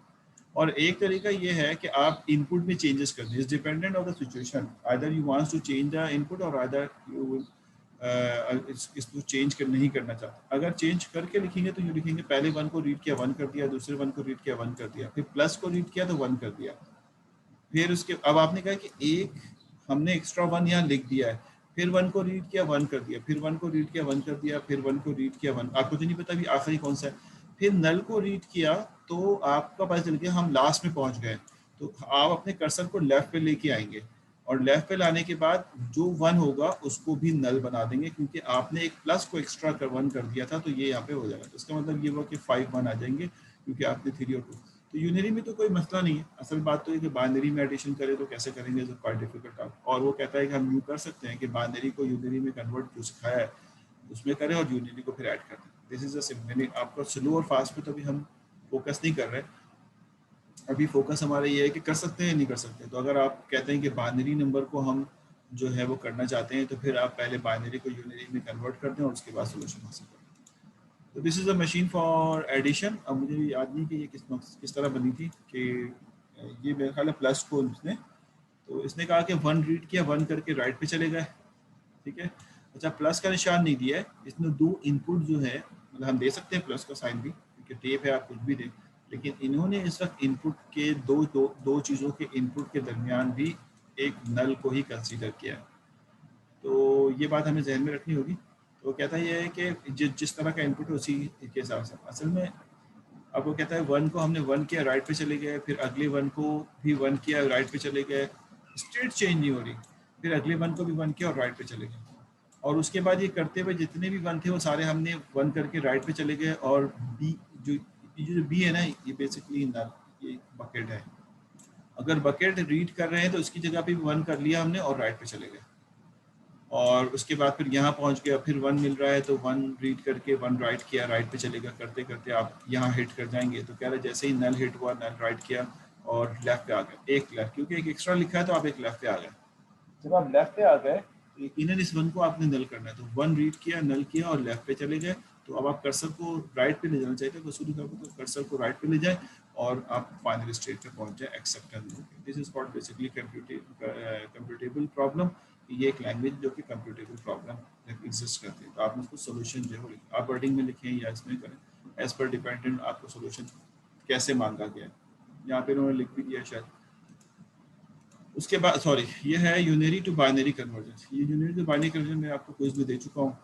और एक तरीका ये है कि आप इनपुट में चेंजेस कर दें, is dependent of the situation, either you wants to change the input और आइदर यू इसको चेंज कर नहीं करना चाहते। अगर चेंज करके लिखेंगे तो यू लिखेंगे पहले 1 को रीड किया 1 कर दिया, दूसरे 1 को रीड किया 1 कर दिया, फिर प्लस को रीड किया तो 1 कर दिया, फिर उसके अब आपने कहा कि एक हमने एक्स्ट्रा 1 यहाँ लिख दिया है, फिर 1 को रीड किया 1 कर दिया, फिर 1 को रीड किया 1 कर दिया, फिर 1 को रीड किया 1, आपको तो नहीं पता भी आखिरी कौन सा है, फिर नल को रीड किया तो आपका पता चल गया हम लास्ट में पहुंच गए। तो आप अपने कर्सर को लेफ्ट पे लेके आएंगे और लेफ्ट पे लाने के बाद जो 1 होगा उसको भी नल बना देंगे, क्योंकि आपने एक प्लस को एक्स्ट्रा 1 कर दिया था, तो ये यहाँ पे हो जाएगा। तो इसका मतलब ये हुआ कि 5 1 आ जाएंगे क्योंकि आपने 3 और 2। तो यूनरी में तो कोई मसला नहीं है। असल बात तो है कि बाइनरी में एडिशन करें तो कैसे करेंगे, जो क्वाइट डिफिकल्ट टास्क। और वो कहता है कि हम यूँ कर सकते हैं कि बाइनरी को यूनरी में कन्वर्ट जो सिखाया है उसमें करें और यूनरी को फिर ऐड कर दें। This is a simple. आपका स्लो और फास्ट पे तो अभी हम फोकस नहीं कर रहे, अभी फोकस हमारा ये है कि कर सकते हैं नहीं कर सकते। तो अगर आप कहते हैं कि बाइनरी नंबर को हम जो है वो करना चाहते हैं तो फिर आप पहले बाइनरी को यूनरी में कन्वर्ट कर दें और उसके बाद सोल्यूशन हासिल करें। तो this is a machine for addition. अब मुझे याद नहीं कि ये किस तरह बनी थी, कि ये मेरे ख्याल है प्लस को इसने, तो इसने कहा कि 1 रीड किया 1 करके राइट पे चले गए, ठीक है। अच्छा, प्लस का निशान नहीं दिया है इसने, 2 इनपुट जो है, मतलब हम दे सकते हैं प्लस का साइन भी क्योंकि टेप है, आप कुछ भी दें, लेकिन इन्होंने इस वक्त इनपुट के दो चीज़ों के इनपुट के दरमियान भी एक नल को ही कंसीडर किया है। तो ये बात हमें जहन में रखनी होगी। तो कहता है कि जिस तरह का इनपुट है उसी के हिसाब से। असल में अब वो कहता है 1 को हमने 1 किया राइट पे चले गए, फिर अगले 1 को भी 1 किया राइट पे चले गए, स्टेट चेंज नहीं हो रही, फिर अगले 1 को भी 1 किया और राइट पे चले गए, और उसके बाद ये करते हुए जितने भी 1 थे वो सारे हमने 1 करके राइट पे चले गए। और बी जो बी है ना, ये बेसिकली नल, ये बकेट है, अगर बकेट रीड कर रहे हैं तो इसकी जगह पे 1 कर लिया हमने और राइट पे चले गए, और उसके बाद फिर यहाँ पहुँच गया, फिर 1 मिल रहा है तो 1 रीड करके 1 राइट किया, राइट पे चलेगा, करते करते आप यहाँ हिट कर जाएंगे। तो कह रहे जैसे ही नल हिट हुआ, नल राइट किया और लेफ्ट पे आ गए, एक लेफ्ट, क्योंकि एक एक्स्ट्रा लिखा है तो आप एक लेफ्ट पे आ गए। जब आप लेफ्ट पे आ गए तो यकीनन इस 1 को आपने नल करना है, तो 1 रीड किया, नल किया और लेफ्ट पे चले गए। तो अब आप कर्सर को राइट पे ले जाना चाहिए था, वसूली का तो कर्सर को राइट पे ले जाए और आप फाइनल स्टेट पे पहुंच जाए accept and no. This is called basically computable problem. ये एक लैंग्वेज जो कि कंप्यूटेबल प्रॉब्लम एग्जिस्ट करती है, तो आप उसको सोल्यूशन जो है आप वर्डिंग में लिखें या इसमें करें, एज पर डिपेंडेंट आपको सोल्यूशन कैसे मांगा गया है, यहाँ पे उन्होंने लिख भी दिया शायद। उसके बाद सॉरी, ये है यूनरी टू बाइनरी कन्वर्जन। ये यूनरी टू बाइनरी कन्वर्जन मैं आपको क्विज में दे चुका हूँ।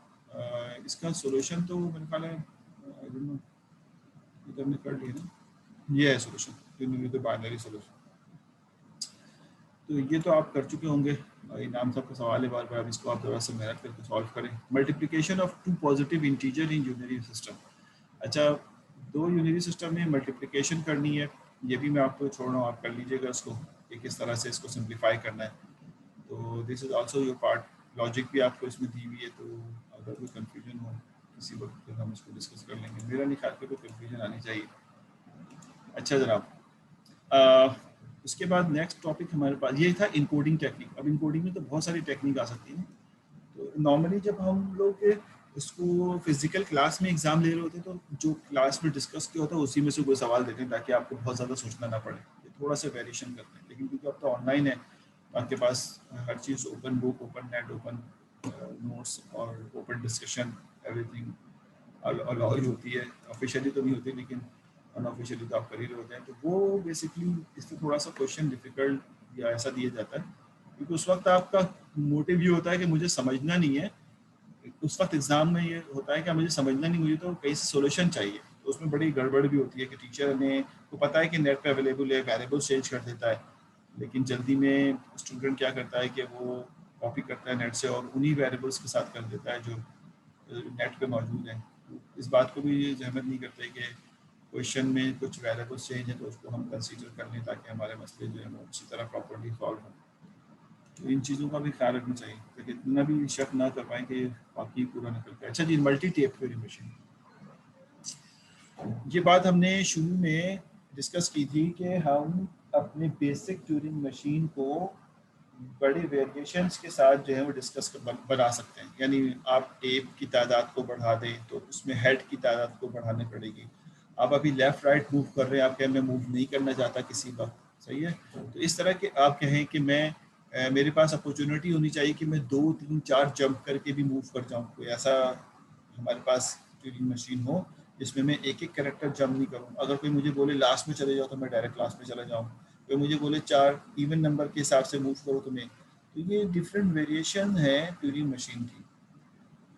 इसका सॉल्यूशन तो मेरे ख्याल है आई डोंट नो, ये तो हमने कर लिया ना, ये है solution, unary to binary solution. तो ये तो आप कर चुके होंगे। इनाम साहब का सवाल है बार बार, अब इसको आप थोड़ा सा मेहनत करके सॉल्व करें। Multiplication of 2 positive integer in unary system. अच्छा, 2 यूनरी सिस्टम में मल्टीप्लिकेशन करनी है, ये भी मैं आपको छोड़ रहा हूँ, आप कर लीजिएगा इसको कि किस तरह से इसको सिंप्लीफाई करना है। तो this is also your part, logic भी आपको इसमें दी हुई है, तो अगर कोई कंफ्यूजन हो किसी वक्त तो हम इसको डिस्कस कर लेंगे। मेरा नहीं ख्याल कोई कंफ्यूजन आनी चाहिए। अच्छा जनाब, उसके बाद नेक्स्ट टॉपिक हमारे पास ये था इनकोडिंग टेक्निक। अब इनकोडिंग में तो बहुत सारी टेक्निक आ सकती है। तो नॉर्मली जब हम लोग इसको फिजिकल क्लास में एग्जाम ले रहे होते हैं तो जो क्लास में डिस्कस किया होता है उसी में से कोई सवाल देते हैं ताकि आपको बहुत ज़्यादा सोचना ना पड़े। ये थोड़ा सा वेरिएशन करते हैं, लेकिन क्योंकि अब तो ऑनलाइन है, आपके पास हर चीज़ open book, open net, open notes और ओपन डिस्कशन एवरीथिंग अलाउ होती है। ऑफिशियली तो नहीं होती, लेकिन अनऑफिशियली तो आप कर ही रहे होते हैं। तो वो बेसिकली इसमें थोड़ा सा क्वेश्चन डिफिकल्ट या ऐसा दिया जाता है, क्योंकि उस वक्त आपका मोटिव ये होता है कि मुझे समझना नहीं है। उस वक्त एग्जाम में ये होता है कि मुझे समझना नहीं, मुझे तो कहीं से सोल्यूशन चाहिए। तो उसमें बड़ी गड़बड़ भी होती है कि टीचर ने को पता है कि नेट पे अवेलेबल है, वेरिएबल चेंज कर देता है, लेकिन जल्दी में स्टूडेंट क्या करता है कि वो कॉपी करता है नेट से और उन्हीं वेरिएबल्स के साथ कर देता है जो नेट पे मौजूद है। इस बात को भी जहमत नहीं करते कि क्वेश्चन में कुछ वेरिएबल्स चेंज है तो उसको हम कंसीडर कर लें ताकि हमारे मसले जो है वो अच्छी तरह प्रॉपर्ली सॉल्व हो। तो इन चीज़ों का भी ख्याल रखना चाहिए ताकि इतना भी शक ना कर पाएँ कि बाकी पूरा निकल पाए। अच्छा जी, मल्टी टेप ट्यूरिंग मशीन, ये बात हमने शुरू में डिस्कस की थी कि हम अपने बेसिक ट्यूरिंग मशीन को बड़े वेरिएशंस के साथ जो है वो डिस्कस बना सकते हैं। यानी आप टेप की तादाद को बढ़ा दें तो उसमें हेड की तादाद को बढ़ानी पड़ेगी। आप अभी लेफ़्ट राइट मूव कर रहे हैं, आप कहें मैं मूव नहीं करना चाहता किसी वक्त, सही है। तो इस तरह के आप कहें कि मैं मेरे पास अपॉर्चुनिटी होनी चाहिए कि मैं 2, 3, 4 जंप करके भी मूव कर जाऊँ। कोई ऐसा हमारे पास ट्यूरिंग मशीन हो जिसमें मैं एक एक कैरेक्टर जंप नहीं करूँ। अगर कोई मुझे बोले लास्ट में चले जाओ तो मैं डायरेक्ट लास्ट में चला जाऊँ, कोई मुझे बोले 4 इवन नंबर के हिसाब से मूव करो तो मैं, तो ये डिफरेंट वेरिएशन है ट्यूरिंग मशीन की।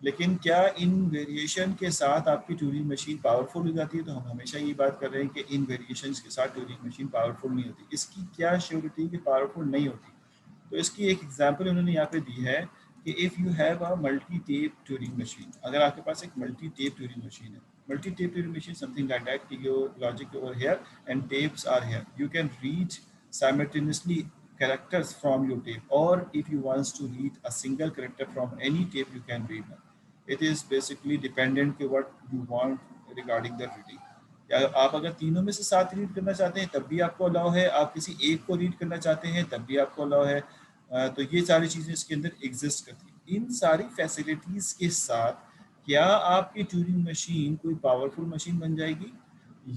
लेकिन क्या इन वेरिएशन के साथ आपकी ट्यूरिंग मशीन पावरफुल हो जाती है? तो हम हमेशा ये बात कर रहे हैं कि इन वेरिएशंस के साथ ट्यूरिंग मशीन पावरफुल नहीं होती। इसकी क्या श्योरिटी कि पावरफुल नहीं होती? तो इसकी एक एग्जांपल उन्होंने यहाँ पे दी है कि if you have a multi tape Turing machine, अगर आपके पास एक मल्टी टेप ट्यूरिंग मशीन है, multi tape Turing machine something like that, your logic over here and tapes are here, you can read simultaneously characters from your tape, or if you want to read a single character from any tape you can read them. It is basically dependent to what you want regarding the reading. या आप अगर तीनों में से 7 read करना चाहते हैं तब भी आपको अलाउ है, आप किसी एक को रीड करना चाहते हैं तब भी आपको अलाउ है। तो ये सारी चीज़ें इसके अंदर एग्जिस्ट करती हैं। इन सारी फैसिलिटीज़ के साथ क्या आपकी ट्यूरिंग मशीन कोई पावरफुल मशीन बन जाएगी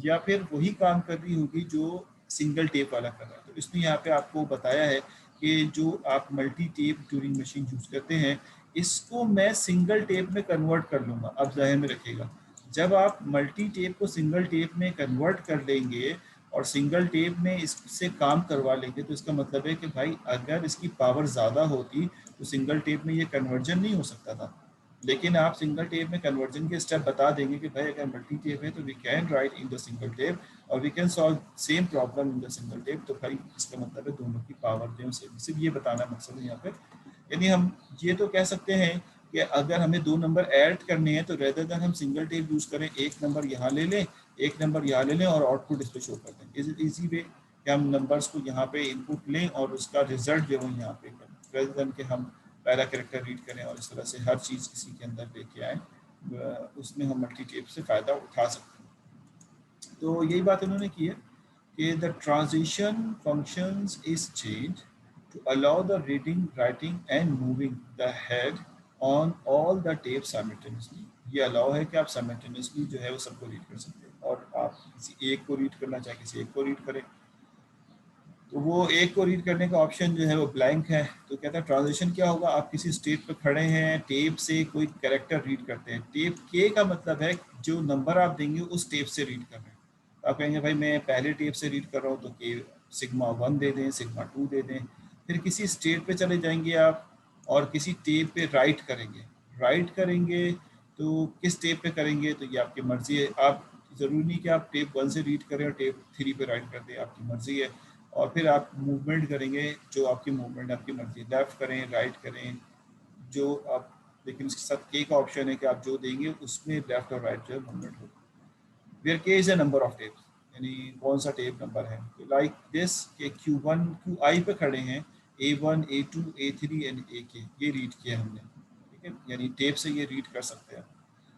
या फिर वही काम कर रही होगी जो सिंगल टेप वाला कर रहा है? तो इसने यहाँ पे आपको बताया है कि जो आप multi tape Turing machine use करते हैं इसको मैं सिंगल टेप में कन्वर्ट कर लूँगा। अब ज़हन में रखिएगा, जब आप मल्टी टेप को सिंगल टेप में कन्वर्ट कर लेंगे और सिंगल टेप में इससे काम करवा लेंगे तो इसका मतलब है कि भाई अगर इसकी पावर ज़्यादा होती तो सिंगल टेप में ये कन्वर्जन नहीं हो सकता था। लेकिन आप सिंगल टेप में कन्वर्जन के स्टेप बता देंगे कि भाई अगर मल्टी टेप है तो we can write in the single tape और we can solve same problem in the single tape. तो भाई इसका मतलब है दोनों की पावर जो है सिर्फ ये बताना मकसद है यहाँ पे। यानी हम ये तो कह सकते हैं कि अगर हमें 2 नंबर ऐड करने हैं तो रेदर देन हम सिंगल टेप यूज़ करें, एक नंबर यहाँ ले लें, एक नंबर यहाँ ले लें और आउटपुट इस पर शो कर दें। इज इट ईजी वे कि हम नंबर्स को यहाँ पे इनपुट लें और उसका रिजल्ट जो है वो यहाँ पे करें, रेदर देन कि हम पहला कैरेक्टर रीड करें और इस तरह से हर चीज़ किसी के अंदर लेके आए, उसमें हम मल्टी टेप से फ़ायदा उठा सकते हैं। तो यही बात उन्होंने की है कि the transition functions is change to allow the reading, writing and moving the head on all the tape simultaneously. ये अलाउ है कि आप साइमल्टेनियसली जो है वो सबको रीड कर सकते हैं, और आप किसी एक को रीड करना चाहे किसी एक को रीड करें, तो वो एक को रीड करने का ऑप्शन जो है वो ब्लैंक है। तो कहता है ट्रांजिशन क्या होगा, आप किसी स्टेट पर खड़े हैं, टेप से कोई कैरेक्टर रीड करते हैं, टेप के का मतलब है जो नंबर आप देंगे उस टेप से रीड कर रहे हैं। तो आप कहेंगे भाई मैं पहले टेप से रीड कर रहा हूँ तो के सिग्मा 1 दे दें, सिग्मा 2 दे दें। फिर किसी स्टेट पे चले जाएंगे आप और किसी टेप पे राइट करेंगे तो किस टेप पे करेंगे तो ये आपकी मर्जी है। आप ज़रूरी नहीं कि आप टेप 1 से रीड करें और टेप 3 पे राइट कर दें, आपकी मर्जी है। और फिर आप मूवमेंट करेंगे, जो आपकी मूवमेंट आपकी मर्जी, लेफ़्ट करें राइट करें जो आप, लेकिन इसके साथ के का ऑप्शन है कि आप जो देंगे उसमें लेफ़्ट और राइट जो है मूवमेंट होगा। वेयर के is a number of tapes, यानी कौन सा टेप नंबर है, लाइक दिस के Q1 QI पे खड़े हैं, A1 A2 A3 and AK ये रीड किया हमने, ठीक है, यानी टेप से ये रीड कर सकते हैं।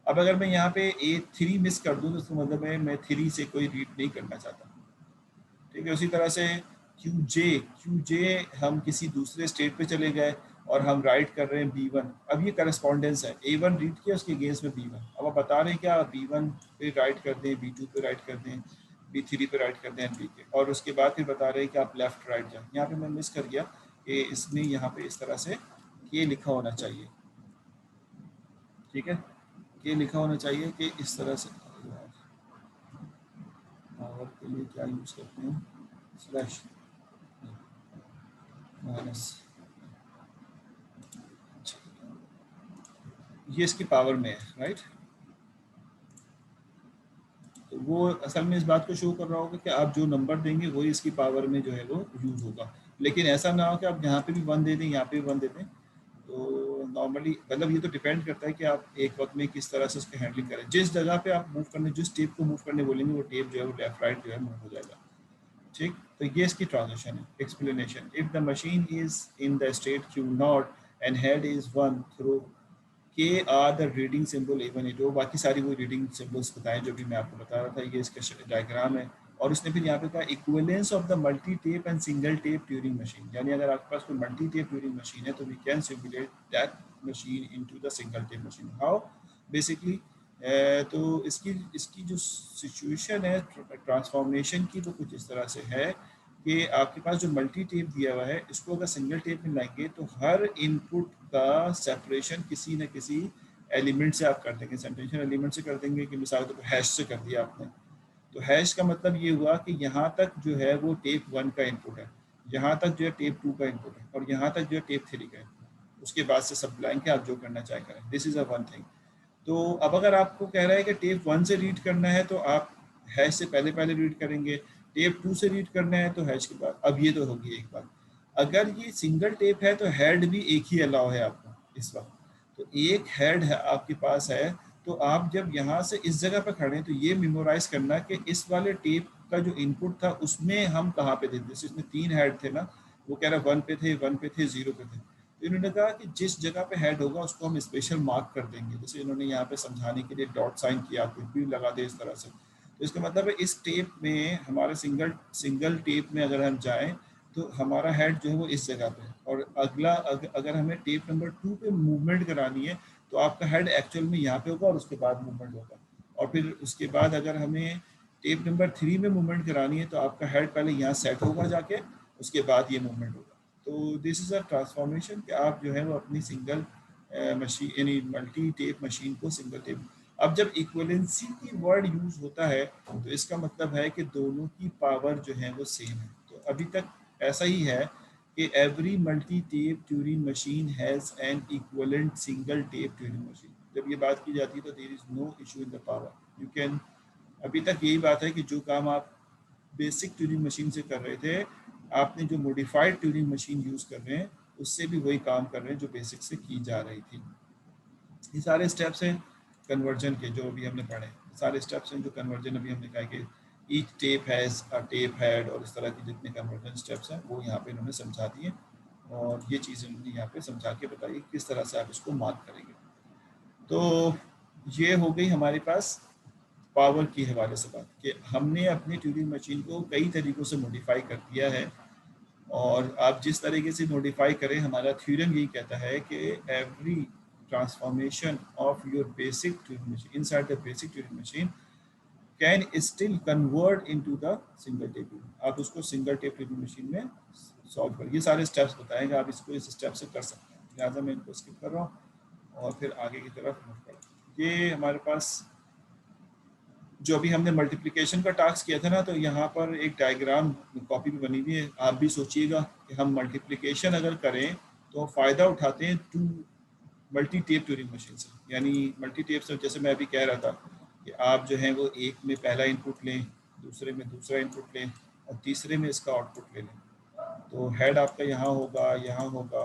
अब अगर मैं यहाँ पे A3 मिस कर दूँ तो इसका मतलब है मैं 3 से कोई रीड नहीं करना चाहता, ठीक है। उसी तरह से QJ हम किसी दूसरे स्टेट पे चले गए और हम राइट कर रहे हैं B1, अब ये करस्पॉन्डेंस है, A1 रीड किया उसके अगेंस्ट में B1, अब आप बता रहे हैं क्या B1 पे राइट कर दें, B2 पे राइट कर दें, B3 पे राइट कर दें BK, और उसके बाद फिर बता रहे हैं कि आप लेफ्ट राइट जाएं। यहाँ पे मैं मिस कर गया कि इसमें यहाँ पे इस तरह से K लिखा होना चाहिए, ठीक है, K लिखा होना चाहिए कि इस तरह से, और के लिए क्या यूज़ करते हैं, स्लैश माइनस, ये इसकी पावर में है, राइट। तो वो असल में इस बात को शो कर रहा होगा कि आप जो नंबर देंगे वही इसकी पावर में जो है वो यूज़ होगा, लेकिन ऐसा ना हो कि आप यहाँ पे भी 1 दे दें यहाँ पे भी 1 दे दें। तो नॉर्मली मतलब ये तो डिपेंड करता है कि आप एक वक्त में किस तरह से उसकी हैंडलिंग करें, जिस जगह पे आप मूव करने, जिस टेप को मूव करने बोलेंगे वो टेप जो है वो लेफ्ट राइट जो है मूव हो जाएगा, ठीक। तो ये इसकी ट्रांजिशन है। Explanation, if the machine is in the state Q0 and head is 1 through k are the reading symbol A1 A2, बाकी सारी वो रीडिंग सिंबल्स बताएं जो भी मैं आपको बता रहा था, ये इसका डायग्राम है। और उसने फिर यहाँ पे कहा equivalence of the multi tape and single tape Turing machine, यानी अगर आपके पास कोई मल्टी टेप ट्यूरिंग मशीन है तो we can simulate that machine into the single tape machine. How, basically तो इसकी जो सिचुएशन है ट्रांसफॉर्मेशन की, वो कुछ इस तरह से है कि आपके पास जो मल्टी टेप दिया हुआ है इसको अगर सिंगल टेप में लाएंगे तो हर इनपुट का सेपरेशन किसी न किसी एलिमेंट से आप कर देंगे, सेपरेशन एलिमेंट से कर देंगे कि मिसाल के तौर पर हैश से कर दिया आपने, तो हैश का मतलब ये हुआ कि यहाँ तक जो है वो टेप 1 का इनपुट है, यहाँ तक जो है टेप 2 का इनपुट है, और यहाँ तक जो है टेप 3 का इनपुट, उसके बाद से सब ब्लैंक है, आप जो करना चाहे करें। This is a one thing. तो अब अगर आपको कह रहा है कि टेप 1 से रीड करना है तो आप हैश से पहले रीड करेंगे, टेप 2 से रीड करना है तो हैश के बाद। अब ये तो होगी एक बात, अगर ये सिंगल टेप है तो हेड भी एक ही अलाउ है आपको इस वक्त, तो एक हेड है आपके पास है, तो आप जब यहाँ से इस जगह पर खड़े तो ये मेमोराइज करना कि इस वाले टेप का जो इनपुट था उसमें हम कहाँ पे थे, जैसे इसमें 3 हेड थे ना, वो कह रहा 1 पे थे, 1 पे थे, 0 पे थे, तो इन्होंने कहा कि जिस जगह पे हेड होगा उसको हम स्पेशल मार्क कर देंगे, जैसे इन्होंने यहाँ पे समझाने के लिए डॉट साइन किया, कुछ भी लगा दे इस तरह से। तो इसका मतलब है इस टेप में हमारे सिंगल टेप में अगर हम जाएं तो हमारा हेड जो है वो इस जगह पे है, और अगला अगर हमें टेप नंबर 2 पे मूवमेंट करानी है तो आपका हेड एक्चुअल में यहाँ पे होगा और उसके बाद मूवमेंट होगा, और फिर उसके बाद अगर हमें टेप नंबर 3 में मूवमेंट करानी है तो आपका हेड पहले यहाँ सेट होगा जाके, उसके बाद ये मूवमेंट होगा। तो दिस इज़ अ ट्रांसफॉर्मेशन कि आप जो है वो अपनी सिंगल मशीन यानी मल्टी टेप मशीन को सिंगल टेप। अब जब इक्वलेंसी की वर्ड यूज होता है तो इसका मतलब है कि दोनों की पावर जो है वो सेम है। तो अभी तक ऐसा ही है कि every multi tape Turing machine has an equivalent single tape Turing machine. जब ये बात की जाती है तो there is no issue in the power, you can, अभी तक यही बात है कि जो काम आप बेसिक ट्यूरिंग मशीन से कर रहे थे, आपने जो मॉडिफाइड ट्यूरिंग मशीन यूज़ कर रहे हैं उससे भी वही काम कर रहे हैं जो बेसिक से की जा रही थी। ये सारे स्टेप्स हैं कन्वर्जन के जो अभी हमने पढ़े, सारे स्टेप्स हैं जो कन्वर्जन अभी हमने कहा कि each tape has a tape head और इस तरह के जितने कन्वर्जन स्टेप्स हैं वो यहाँ पे इन्होंने समझा दिए और ये चीज़ें उन्होंने यहाँ पे समझा के बताई किस तरह से आप इसको मार्क करेंगे। तो ये हो गई हमारे पास पावर के हवाले से बात कि हमने अपनी ट्यूरिंग मशीन को कई तरीक़ों से मॉडिफाई कर दिया है और आप जिस तरीके से मॉडिफाई करें हमारा थ्योरम यही कहता है कि every transformation of your basic Turing machine inside the basic Turing machine can still convert into the single tape Turing. आप उसको सिंगल टेप ट्यूरिंग मशीन में सॉल्व कर, ये सारे स्टेप्स बताएंगे, आप इसको इस स्टेप से कर सकते हैं, लिहाजा मैं इनको स्किप कर रहा हूँ और फिर आगे की तरफ मूव कर रहा हूँ। ये हमारे पास जो अभी हमने मल्टीप्लिकेशन का टास्क किया था ना, तो यहाँ पर एक डायग्राम कॉपी भी बनी हुई है। आप भी सोचिएगा कि हम मल्टीप्लिकेशन अगर करें तो फ़ायदा उठाते हैं two multi tape Turing machine से, यानी मल्टी टेप से जैसे मैं अभी कह रहा था कि आप जो है वो एक में पहला इनपुट लें, दूसरे में दूसरा इनपुट लें और तीसरे में इसका आउटपुट ले लें। तो हेड आपका यहाँ होगा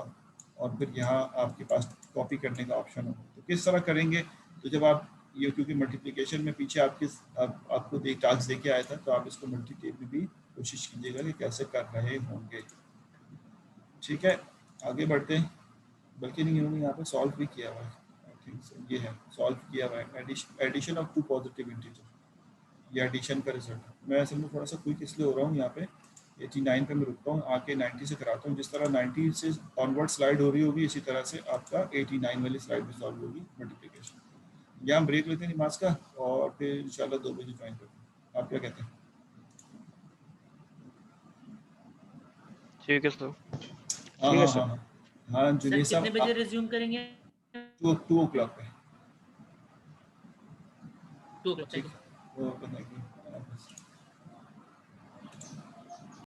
और फिर यहाँ आपके पास कॉपी करने का ऑप्शन होगा। तो किस तरह करेंगे, तो जब आप ये क्योंकि मल्टीप्लिकेशन में पीछे आपको टास्क दे के आया था, तो आप इसको मल्टी टेप में भी कोशिश कीजिएगा कि कैसे कर रहे होंगे। ठीक है, आगे बढ़ते हैं। बल्कि नहीं, उन्होंने यहाँ पे सॉल्व भी किया हुआ है, आई थिंक ये है सॉल्व किया हुआ है, addition of two positive integer, ये एडिशन का रिजल्ट। मैं असल में थोड़ा सा क्विक इसलिए हो रहा हूँ, यहाँ पे 89 पे मैं रुकता हूँ, आके 90 से कराता हूँ। जिस तरह 90 से ऑनवर्ड स्लाइड हो रही होगी, इसी तरह से आपका 89 वाली स्लाइड भी सॉल्व होगी मल्टीप्लिकेशन। यहाँ हम ब्रेक लेते हैं नमाज का और फिर इंशाल्लाह 2 बजे ज्वाइन करते हैं। आप क्या कहते हैं? ठीक है सर। हाँ ठीक है हाँ सर। हाँ हाँ सर जुनेद साहब, कितने बजे रिज्यूम करेंगे? 2 o'clock पे। 2 o'clock। ठीक है, ओके, थैंक यू।